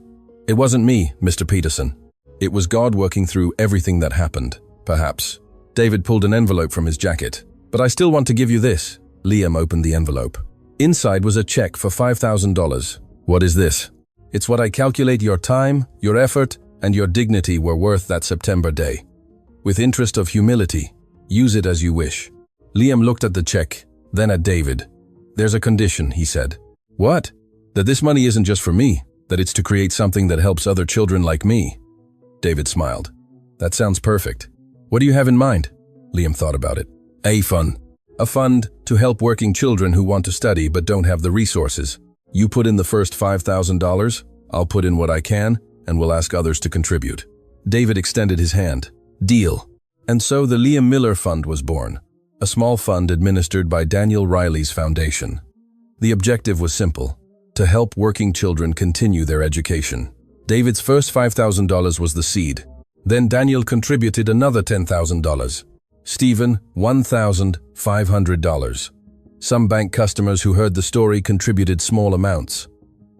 It wasn't me, Mr. Peterson. It was God working through everything that happened, perhaps. David pulled an envelope from his jacket. But I still want to give you this. Liam opened the envelope. Inside was a check for $5,000. What is this? It's what I calculate your time, your effort, and your dignity were worth that September day. With interest of humility, use it as you wish. Liam looked at the check, then at David. There's a condition, he said. What? That this money isn't just for me, that it's to create something that helps other children like me. David smiled. That sounds perfect. What do you have in mind? Liam thought about it. A fund. A fund to help working children who want to study but don't have the resources. You put in the first $5,000, I'll put in what I can, and we'll ask others to contribute. David extended his hand. Deal. And so the Liam Miller Fund was born, a small fund administered by Daniel Riley's foundation. The objective was simple, to help working children continue their education. David's first $5,000 was the seed. Then Daniel contributed another $10,000. Stephen, $1,500. Some bank customers who heard the story contributed small amounts.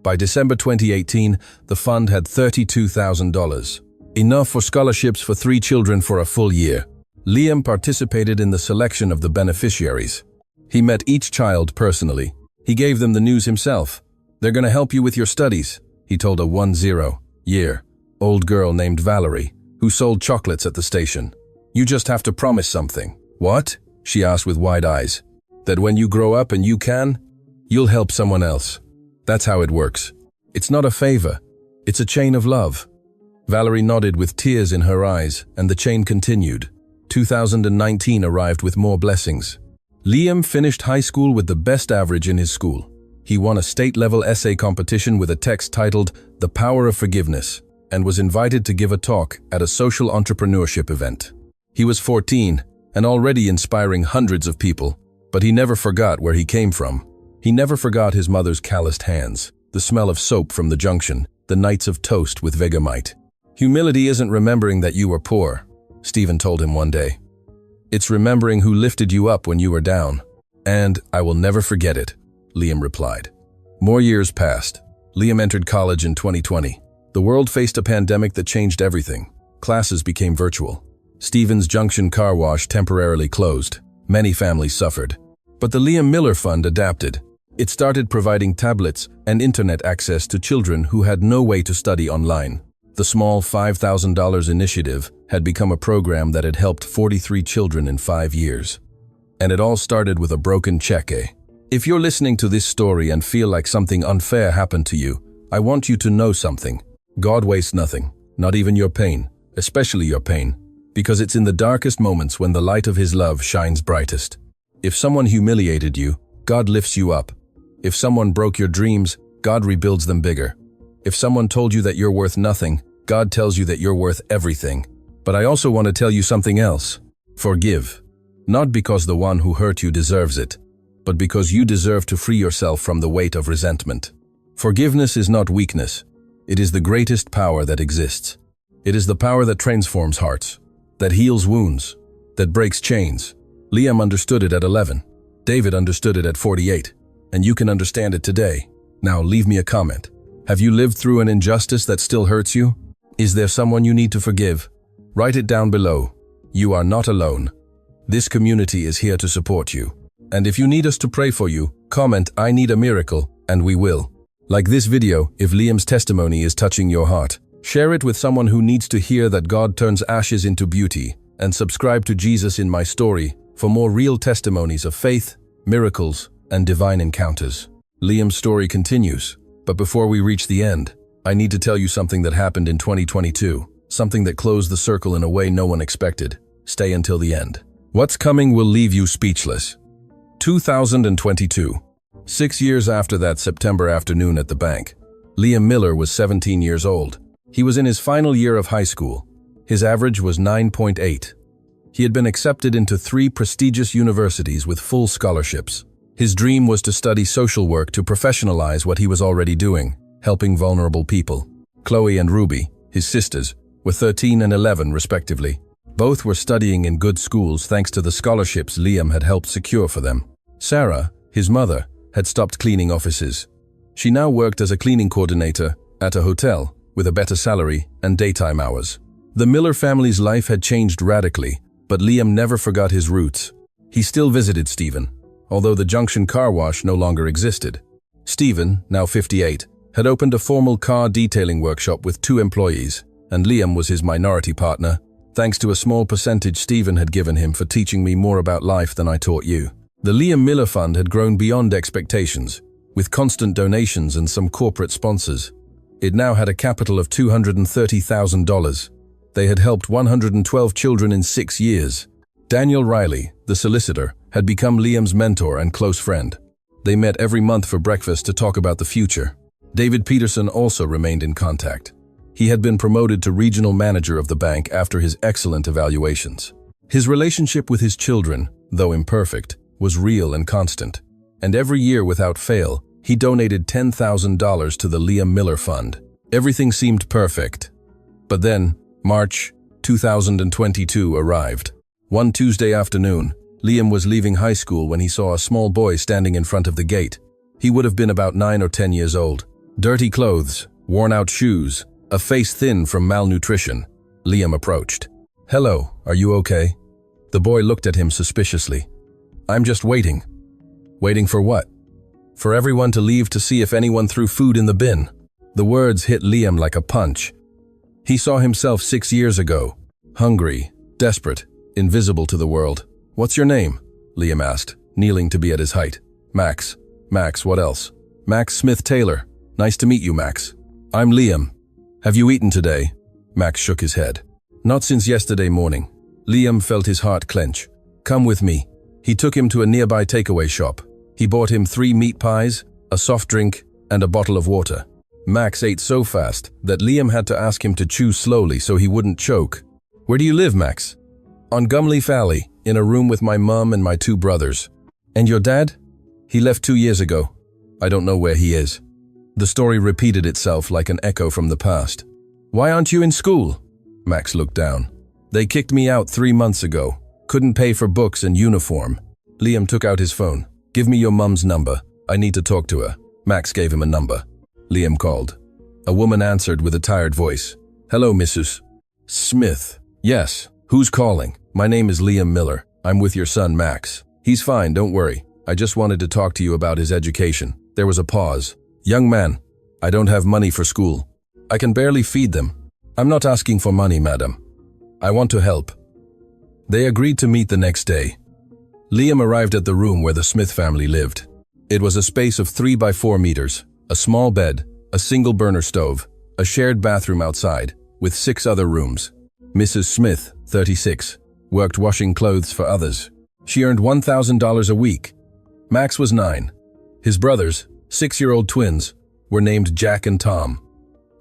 By December 2018, the fund had $32,000, enough for scholarships for 3 children for a full year. Liam participated in the selection of the beneficiaries. He met each child personally. He gave them the news himself. They're going to help you with your studies, he told a 10-year-old girl named Valerie, who sold chocolates at the station. You just have to promise something. What? She asked with wide eyes. That when you grow up and you can, you'll help someone else. That's how it works. It's not a favor. It's a chain of love. Valerie nodded with tears in her eyes, and the chain continued. 2019 arrived with more blessings. Liam finished high school with the best average in his school. He won a state-level essay competition with a text titled The Power of Forgiveness, and was invited to give a talk at a social entrepreneurship event. He was 14 and already inspiring hundreds of people, but he never forgot where he came from. He never forgot his mother's calloused hands, the smell of soap from the junction, the nights of toast with Vegemite. Humility isn't remembering that you were poor, Stephen told him one day. It's remembering who lifted you up when you were down. And I will never forget it, Liam replied. More years passed. Liam entered college in 2020. The world faced a pandemic that changed everything. Classes became virtual. Stephen's Junction car wash temporarily closed. Many families suffered. But the Liam Miller Fund adapted. It started providing tablets and internet access to children who had no way to study online. The small $5,000 initiative had become a program that had helped 43 children in 5 years. And it all started with a broken cheque. If you're listening to this story and feel like something unfair happened to you, I want you to know something. God wastes nothing, not even your pain, especially your pain, because it's in the darkest moments when the light of His love shines brightest. If someone humiliated you, God lifts you up. If someone broke your dreams, God rebuilds them bigger. If someone told you that you're worth nothing, God tells you that you're worth everything. But I also want to tell you something else. Forgive. Not because the one who hurt you deserves it, but because you deserve to free yourself from the weight of resentment. Forgiveness is not weakness. It is the greatest power that exists. It is the power that transforms hearts, that heals wounds, that breaks chains. Liam understood it at 11. David understood it at 48. And you can understand it today. Now leave me a comment. Have you lived through an injustice that still hurts you? Is there someone you need to forgive? Write it down below. You are not alone. This community is here to support you. And if you need us to pray for you, comment I need a miracle, and we will. Like this video, if Liam's testimony is touching your heart. Share it with someone who needs to hear that God turns ashes into beauty, and subscribe to Jesus in My Story for more real testimonies of faith, miracles, and divine encounters. Liam's story continues, but before we reach the end, I need to tell you something that happened in 2022, something that closed the circle in a way no one expected. Stay until the end. What's coming will leave you speechless. 2022. 6 years after that September afternoon at the bank, Liam Miller was 17 years old. He was in his final year of high school. His average was 9.8. He had been accepted into 3 prestigious universities with full scholarships. His dream was to study social work to professionalize what he was already doing, helping vulnerable people. Chloe and Ruby, his sisters, were 13 and 11 respectively. Both were studying in good schools thanks to the scholarships Liam had helped secure for them. Sarah, his mother, had stopped cleaning offices. She now worked as a cleaning coordinator at a hotel with a better salary and daytime hours. The Miller family's life had changed radically, but Liam never forgot his roots. He still visited Stephen, although the Junction car wash no longer existed. Stephen, now 58, had opened a formal car detailing workshop with 2 employees, and Liam was his minority partner, thanks to a small percentage Stephen had given him for teaching me more about life than I taught you. The Liam Miller Fund had grown beyond expectations, with constant donations and some corporate sponsors. It now had a capital of $230,000. They had helped 112 children in 6 years. Daniel Riley, the solicitor, had become Liam's mentor and close friend. They met every month for breakfast to talk about the future. David Peterson also remained in contact. He had been promoted to regional manager of the bank after his excellent evaluations. His relationship with his children, though imperfect, was real and constant. And every year without fail, he donated $10,000 to the Liam Miller Fund. Everything seemed perfect. But then, March 2022 arrived. One Tuesday afternoon, Liam was leaving high school when he saw a small boy standing in front of the gate. He would have been about 9 or 10 years old. Dirty clothes, worn-out shoes, a face thin from malnutrition. Liam approached. "Hello, are you okay?" The boy looked at him suspiciously. "I'm just waiting." "Waiting for what?" "For everyone to leave to see if anyone threw food in the bin." The words hit Liam like a punch. He saw himself 6 years ago, hungry, desperate, invisible to the world. "What's your name?" Liam asked, kneeling to be at his height. "Max." "Max, what else?" "Max Smith Taylor. Nice to meet you, Max." "I'm Liam. Have you eaten today?" Max shook his head. "Not since yesterday morning." Liam felt his heart clench. "Come with me." He took him to a nearby takeaway shop. He bought him 3 meat pies, a soft drink, and a bottle of water. Max ate so fast that Liam had to ask him to chew slowly so he wouldn't choke. "Where do you live, Max?" "On Gumleaf Alley, in a room with my mom and my 2 brothers." "And your dad?" "He left 2 years ago. I don't know where he is." The story repeated itself like an echo from the past. "Why aren't you in school?" Max looked down. "They kicked me out 3 months ago. Couldn't pay for books and uniform." Liam took out his phone. "Give me your mum's number. I need to talk to her." Max gave him a number. Liam called. A woman answered with a tired voice. "Hello, Mrs. Smith." "Yes. Who's calling?" "My name is Liam Miller. I'm with your son, Max." "He's fine, don't worry. I just wanted to talk to you about his education." There was a pause. "Young man, I don't have money for school. I can barely feed them." "I'm not asking for money, madam. I want to help." They agreed to meet the next day. Liam arrived at the room where the Smith family lived. It was a space of 3 by 4 meters, a small bed, a single burner stove, a shared bathroom outside, with 6 other rooms. Mrs. Smith, 36, worked washing clothes for others. She earned $1,000 a week. Max was 9. His brothers, 6-year-old twins, were named Jack and Tom.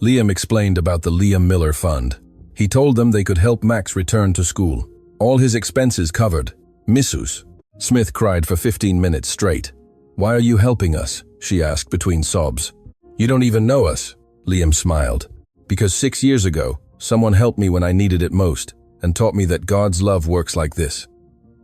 Liam explained about the Liam Miller Fund. He told them they could help Max return to school. All his expenses covered. Mrs. Smith cried for 15 minutes straight. "Why are you helping us?" she asked between sobs. "You don't even know us." Liam smiled. "Because 6 years ago, someone helped me when I needed it most and taught me that God's love works like this.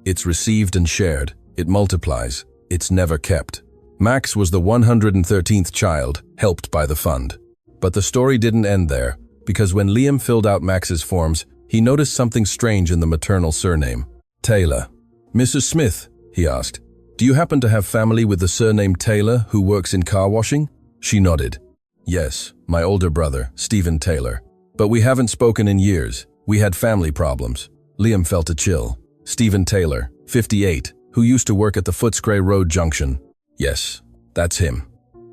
It's received and shared. It multiplies. It's never kept." Max was the 113th child helped by the fund. But the story didn't end there, because when Liam filled out Max's forms, he noticed something strange in the maternal surname. Taylor. "Mrs. Smith," he asked, "do you happen to have family with the surname Taylor who works in car washing?" She nodded. "Yes, my older brother, Stephen Taylor. But we haven't spoken in years. We had family problems." Liam felt a chill. "Stephen Taylor, 58, who used to work at the Footscray Road Junction." "Yes, that's him."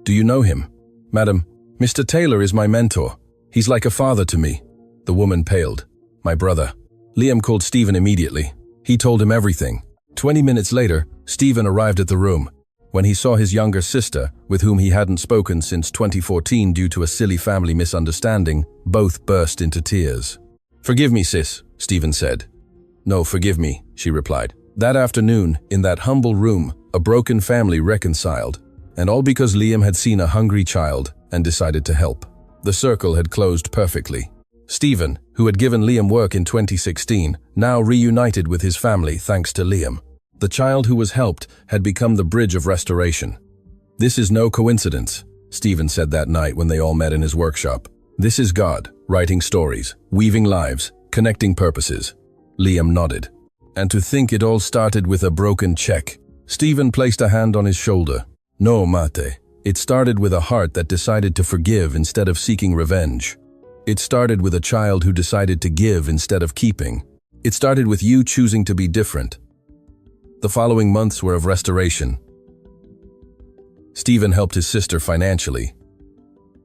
"Do you know him?" "Madam, Mr. Taylor is my mentor. He's like a father to me." The woman paled. "My brother." Liam called Stephen immediately. He told him everything. 20 minutes later, Stephen arrived at the room. When he saw his younger sister, with whom he hadn't spoken since 2014 due to a silly family misunderstanding, both burst into tears. "Forgive me, sis," Stephen said. "No, forgive me," she replied. That afternoon, in that humble room, a broken family reconciled, and all because Liam had seen a hungry child and decided to help. The circle had closed perfectly. Stephen, who had given Liam work in 2016, now reunited with his family thanks to Liam. The child who was helped had become the bridge of restoration. "This is no coincidence," Stephen said that night when they all met in his workshop. "This is God, writing stories, weaving lives, connecting purposes." Liam nodded. "And to think it all started with a broken check." Stephen placed a hand on his shoulder. "No, Mate. It started with a heart that decided to forgive instead of seeking revenge. It started with a child who decided to give instead of keeping. It started with you choosing to be different." The following months were of restoration. Stephen helped his sister financially.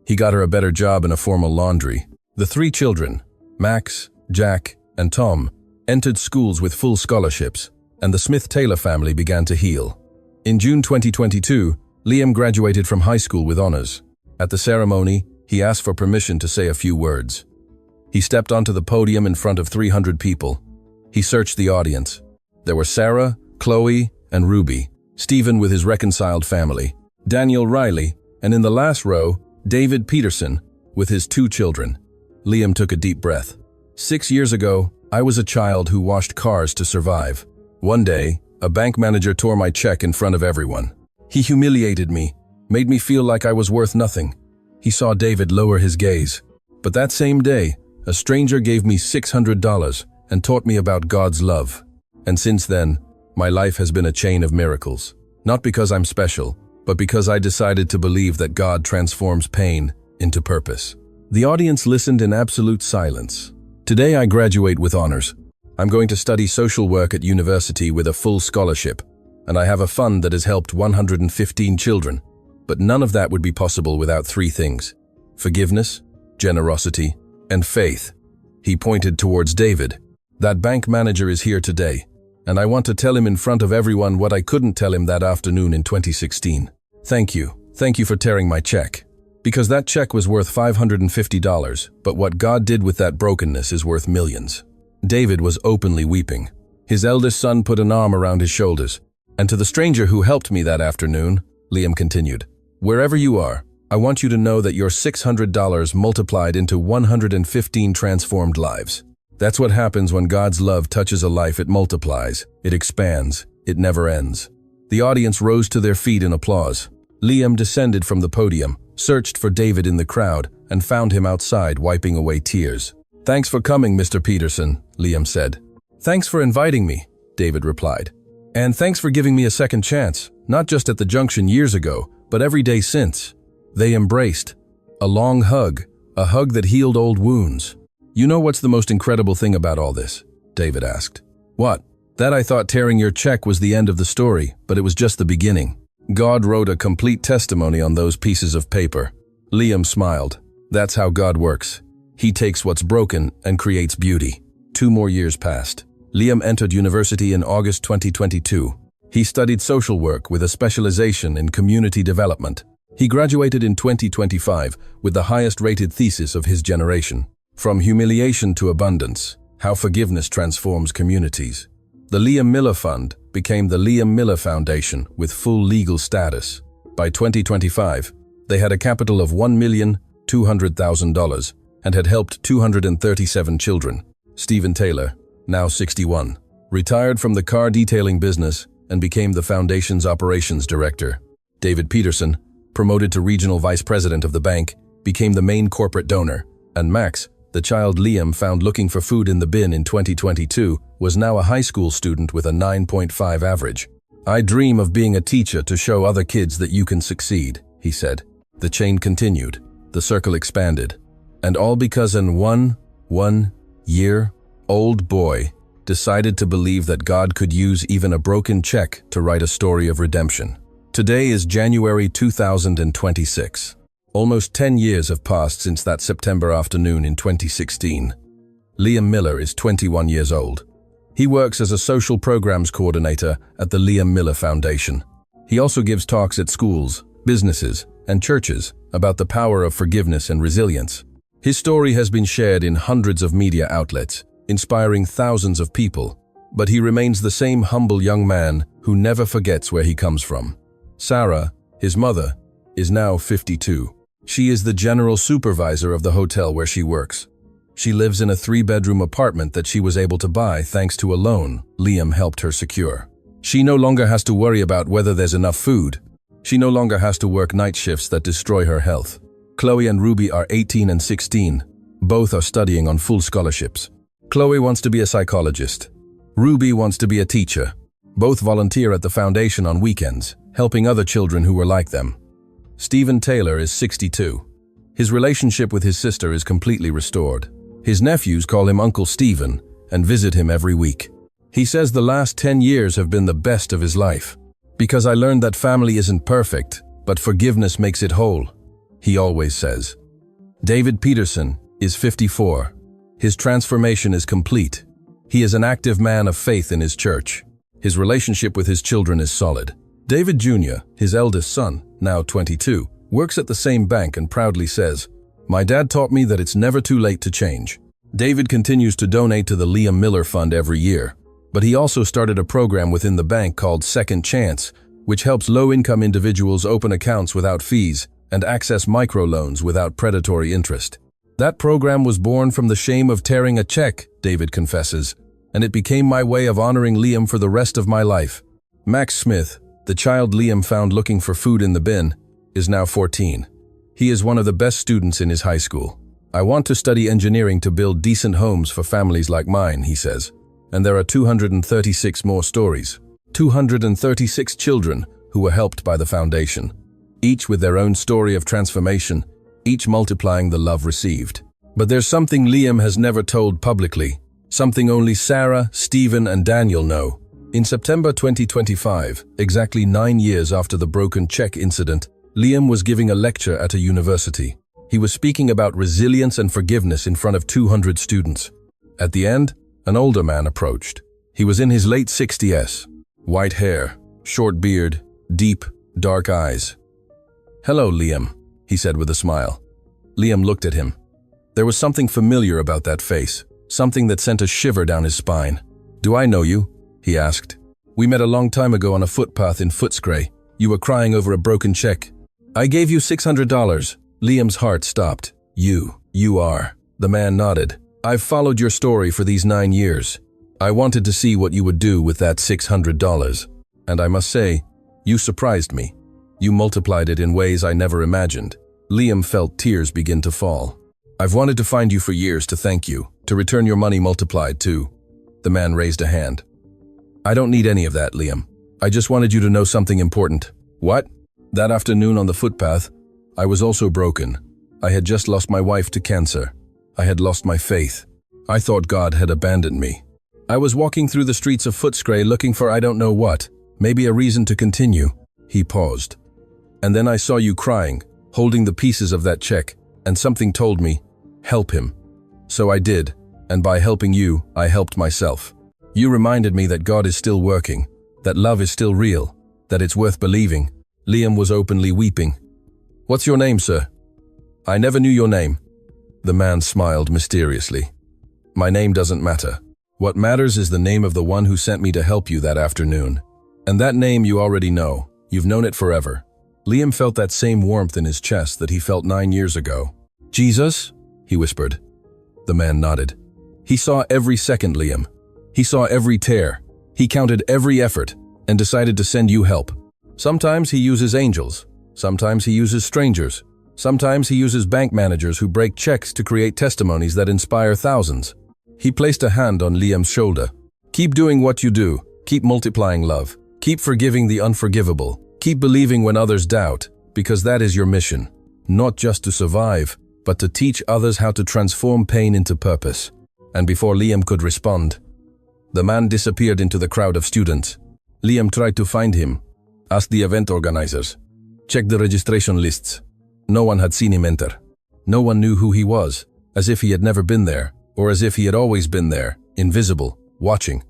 He got her a better job in a formal laundry. The 3 children, Max, Jack, and Tom, entered schools with full scholarships, and the Smith-Taylor family began to heal. In June 2022, Liam graduated from high school with honors. At the ceremony, he asked for permission to say a few words. He stepped onto the podium in front of 300 people. He searched the audience. There were Sarah, Chloe, and Ruby, Stephen with his reconciled family, Daniel Riley, and in the last row, David Peterson with his 2 children. Liam took a deep breath. 6 years ago, I was a child who washed cars to survive. One day, a bank manager tore my check in front of everyone. He humiliated me, made me feel like I was worth nothing. He saw David lower his gaze. But that same day, a stranger gave me $600 and taught me about God's love. And since then, my life has been a chain of miracles. Not because I'm special, but because I decided to believe that God transforms pain into purpose. The audience listened in absolute silence. Today I graduate with honors. I'm going to study social work at university with a full scholarship, and I have a fund that has helped 115 children. But none of that would be possible without 3 things: forgiveness, generosity, and faith. He pointed towards David. That bank manager is here today, and I want to tell him in front of everyone what I couldn't tell him that afternoon in 2016. Thank you. Thank you for tearing my check. Because that check was worth $550, but what God did with that brokenness is worth millions. David was openly weeping. His eldest son put an arm around his shoulders. And to the stranger who helped me that afternoon, Liam continued, wherever you are, I want you to know that your $600 multiplied into 115 transformed lives. That's what happens when God's love touches a life. It multiplies, it expands, it never ends. The audience rose to their feet in applause. Liam descended from the podium, searched for David in the crowd, and found him outside wiping away tears. Thanks for coming, Mr. Peterson, Liam said. Thanks for inviting me, David replied. And thanks for giving me a second chance, not just at the junction years ago, but every day since. They embraced. A long hug, a hug that healed old wounds. You know what's the most incredible thing about all this? David asked. What? That I thought tearing your check was the end of the story, but it was just the beginning. God wrote a complete testimony on those pieces of paper. Liam smiled. That's how God works. He takes what's broken and creates beauty. 2 more years passed. Liam entered university in August 2022. He studied social work with a specialization in community development. He graduated in 2025 with the highest-rated thesis of his generation. From Humiliation to Abundance: How Forgiveness Transforms Communities. The Liam Miller Fund became the Liam Miller Foundation with full legal status. By 2025, they had a capital of $1,200,000 and had helped 237 children. Stephen Taylor, now 61, retired from the car detailing business and became the foundation's operations director. David Peterson, promoted to regional vice president of the bank, became the main corporate donor, and Max, the child Liam found looking for food in the bin in 2022, was now a high school student with a 9.5 average. I dream of being a teacher to show other kids that you can succeed, he said. The chain continued. The circle expanded. And all because an 1-year-old boy decided to believe that God could use even a broken check to write a story of redemption. Today is January 2026. Almost 10 years have passed since that September afternoon in 2016. Liam Miller is 21 years old. He works as a social programs coordinator at the Liam Miller Foundation. He also gives talks at schools, businesses, and churches about the power of forgiveness and resilience. His story has been shared in hundreds of media outlets, inspiring thousands of people, but he remains the same humble young man who never forgets where he comes from. Sarah, his mother, is now 52. She is the general supervisor of the hotel where she works. She lives in a 3-bedroom apartment that she was able to buy thanks to a loan Liam helped her secure. She no longer has to worry about whether there's enough food. She no longer has to work night shifts that destroy her health. Chloe and Ruby are 18 and 16. Both are studying on full scholarships. Chloe wants to be a psychologist. Ruby wants to be a teacher. Both volunteer at the foundation on weekends, helping other children who are like them. Stephen Taylor is 62. His relationship with his sister is completely restored. His nephews call him Uncle Stephen and visit him every week. He says the last 10 years have been the best of his life. Because I learned that family isn't perfect, but forgiveness makes it whole, he always says. David Peterson is 54. His transformation is complete. He is an active man of faith in his church. His relationship with his children is solid. David Jr., his eldest son, now 22, works at the same bank and proudly says, "My dad taught me that it's never too late to change." David continues to donate to the Liam Miller Fund every year, but he also started a program within the bank called Second Chance, which helps low-income individuals open accounts without fees and access microloans without predatory interest. That program was born from the shame of tearing a check, David confesses, and it became my way of honoring Liam for the rest of my life. Max Smith, the child Liam found looking for food in the bin, is now 14. He is one of the best students in his high school. "I want to study engineering to build decent homes for families like mine," he says. And there are 236 more stories. 236 children who were helped by the foundation, each with their own story of transformation, each multiplying the love received. But there's something Liam has never told publicly, something only Sarah, Stephen, and Daniel know. In September 2025, exactly 9 years after the broken check incident, Liam was giving a lecture at a university. He was speaking about resilience and forgiveness in front of 200 students. At the end, an older man approached. He was in his late 60s, white hair, short beard, deep, dark eyes. "Hello, Liam," he said with a smile. Liam looked at him. There was something familiar about that face, something that sent a shiver down his spine. "Do I know you?" he asked. "We met a long time ago on a footpath in Footscray. You were crying over a broken check. I gave you $600. Liam's heart stopped. You are." The man nodded. "I've followed your story for these 9 years. I wanted to see what you would do with that $600. And I must say, you surprised me. You multiplied it in ways I never imagined." Liam felt tears begin to fall. "I've wanted to find you for years to thank you, to return your money multiplied too." The man raised a hand. "I don't need any of that, Liam. I just wanted you to know something important." "What?" "That afternoon on the footpath, I was also broken. I had just lost my wife to cancer. I had lost my faith. I thought God had abandoned me. I was walking through the streets of Footscray looking for I don't know what, maybe a reason to continue." He paused. "And then I saw you crying, holding the pieces of that check, and something told me, help him. So I did, and by helping you, I helped myself. You reminded me that God is still working, that love is still real, that it's worth believing." Liam was openly weeping. "What's your name, sir?" "I never knew your name." The man smiled mysteriously. "My name doesn't matter. What matters is the name of the one who sent me to help you that afternoon. And that name you already know. You've known it forever." Liam felt that same warmth in his chest that he felt 9 years ago. "Jesus?" he whispered. The man nodded. He saw every second, Liam. He saw every tear. He counted every effort and decided to send you help. Sometimes he uses angels. Sometimes he uses strangers. Sometimes he uses bank managers who break checks to create testimonies that inspire thousands. He placed a hand on Liam's shoulder. "Keep doing what you do. Keep multiplying love. Keep forgiving the unforgivable. Keep believing when others doubt, because that is your mission. Not just to survive, but to teach others how to transform pain into purpose." And before Liam could respond, the man disappeared into the crowd of students. Liam tried to find him, asked the event organizers, checked the registration lists. No one had seen him enter. No one knew who he was, as if he had never been there, or as if he had always been there, invisible, watching.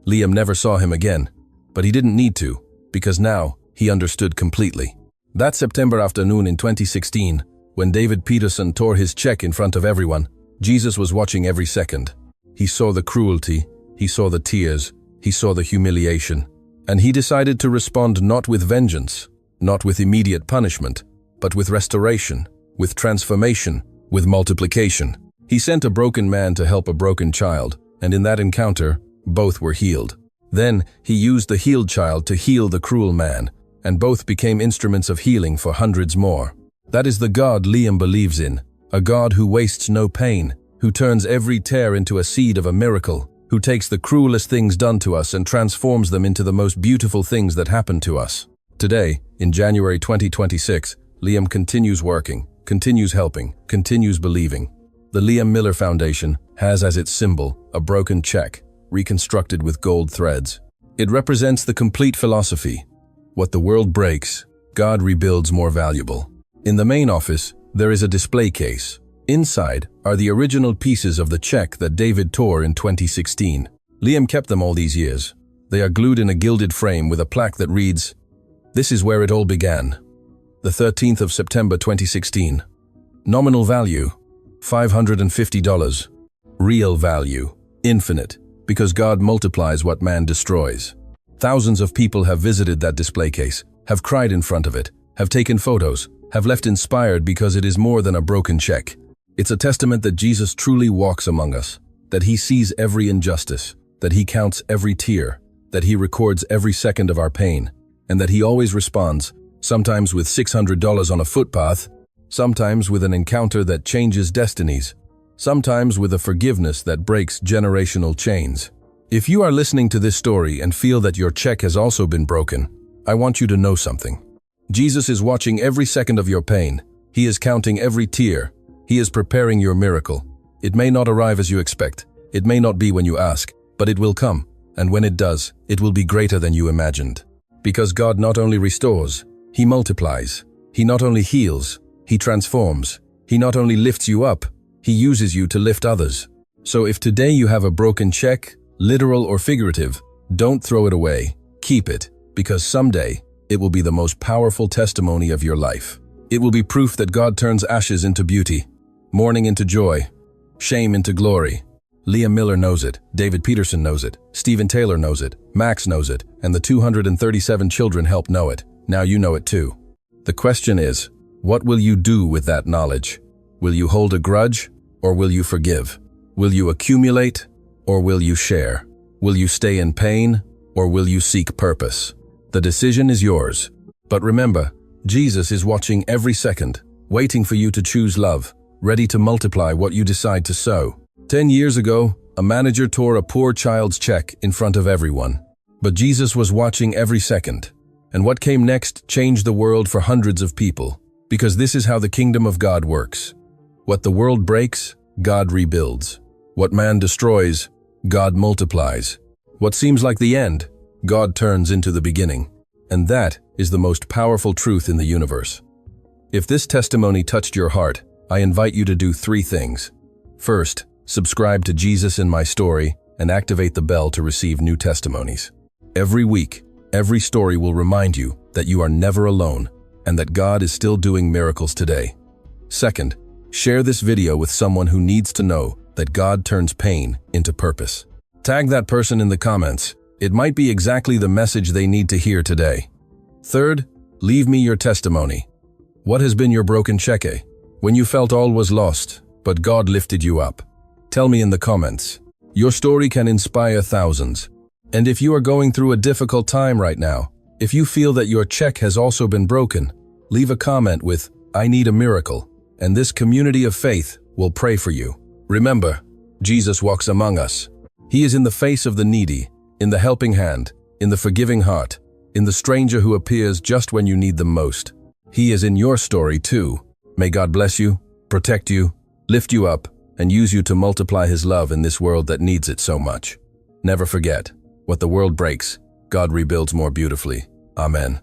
Liam never saw him again, but he didn't need to, because now he understood completely. That September afternoon in 2016, when David Peterson tore his check in front of everyone, Jesus was watching every second. He saw the cruelty, he saw the tears, he saw the humiliation, and he decided to respond not with vengeance, not with immediate punishment, but with restoration, with transformation, with multiplication. He sent a broken man to help a broken child, and in that encounter, both were healed. Then he used the healed child to heal the cruel man, and both became instruments of healing for hundreds more. That is the God Liam believes in, a God who wastes no pain, who turns every tear into a seed of a miracle, who takes the cruelest things done to us and transforms them into the most beautiful things that happen to us. Today, in January 2026, Liam continues working, continues helping, continues believing. The Liam Miller Foundation has as its symbol a broken check, reconstructed with gold threads. It represents the complete philosophy. What the world breaks, God rebuilds more valuable. In the main office, there is a display case. Inside are the original pieces of the check that David tore in 2016. Liam kept them all these years. They are glued in a gilded frame with a plaque that reads, "This is where it all began. The 13th of September 2016. Nominal value, $550. Real value, infinite, because God multiplies what man destroys." Thousands of people have visited that display case, have cried in front of it, have taken photos, have left inspired because it is more than a broken check. It's a testament that Jesus truly walks among us, that he sees every injustice, that he counts every tear, that he records every second of our pain, and that he always responds, sometimes with $600 on a footpath, sometimes with an encounter that changes destinies, sometimes with a forgiveness that breaks generational chains. If you are listening to this story and feel that your check has also been broken, I want you to know something. Jesus is watching every second of your pain. He is counting every tear. He is preparing your miracle. It may not arrive as you expect. It may not be when you ask, but it will come. And when it does, it will be greater than you imagined. Because God not only restores, he multiplies. He not only heals, he transforms. He not only lifts you up, he uses you to lift others. So if today you have a broken check, literal or figurative, don't throw it away. Keep it, because someday it will be the most powerful testimony of your life. It will be proof that God turns ashes into beauty, mourning into joy, shame into glory. Liam Miller knows it, David Peterson knows it, Stephen Taylor knows it, Max knows it, and the 237 children helped know it. Now you know it too. The question is, what will you do with that knowledge? Will you hold a grudge, or will you forgive? Will you accumulate, or will you share? Will you stay in pain, or will you seek purpose? The decision is yours. But remember, Jesus is watching every second, waiting for you to choose love, ready to multiply what you decide to sow. 10 years ago, a manager tore a poor child's check in front of everyone. But Jesus was watching every second. And what came next changed the world for hundreds of people. Because this is how the kingdom of God works. What the world breaks, God rebuilds. What man destroys, God multiplies. What seems like the end, God turns into the beginning. And that is the most powerful truth in the universe. If this testimony touched your heart, I invite you to do 3 things. First, subscribe to Jesus in My Story and activate the bell to receive new testimonies. Every week, every story will remind you that you are never alone and that God is still doing miracles today. Second, share this video with someone who needs to know that God turns pain into purpose. Tag that person in the comments. It might be exactly the message they need to hear today. Third, leave me your testimony. What has been your broken cheque? When you felt all was lost, but God lifted you up. Tell me in the comments. Your story can inspire thousands. And if you are going through a difficult time right now, if you feel that your check has also been broken, leave a comment with, "I need a miracle," and this community of faith will pray for you. Remember, Jesus walks among us. He is in the face of the needy, in the helping hand, in the forgiving heart, in the stranger who appears just when you need them most. He is in your story too. May God bless you, protect you, lift you up, and use you to multiply his love in this world that needs it so much. Never forget, what the world breaks, God rebuilds more beautifully. Amen.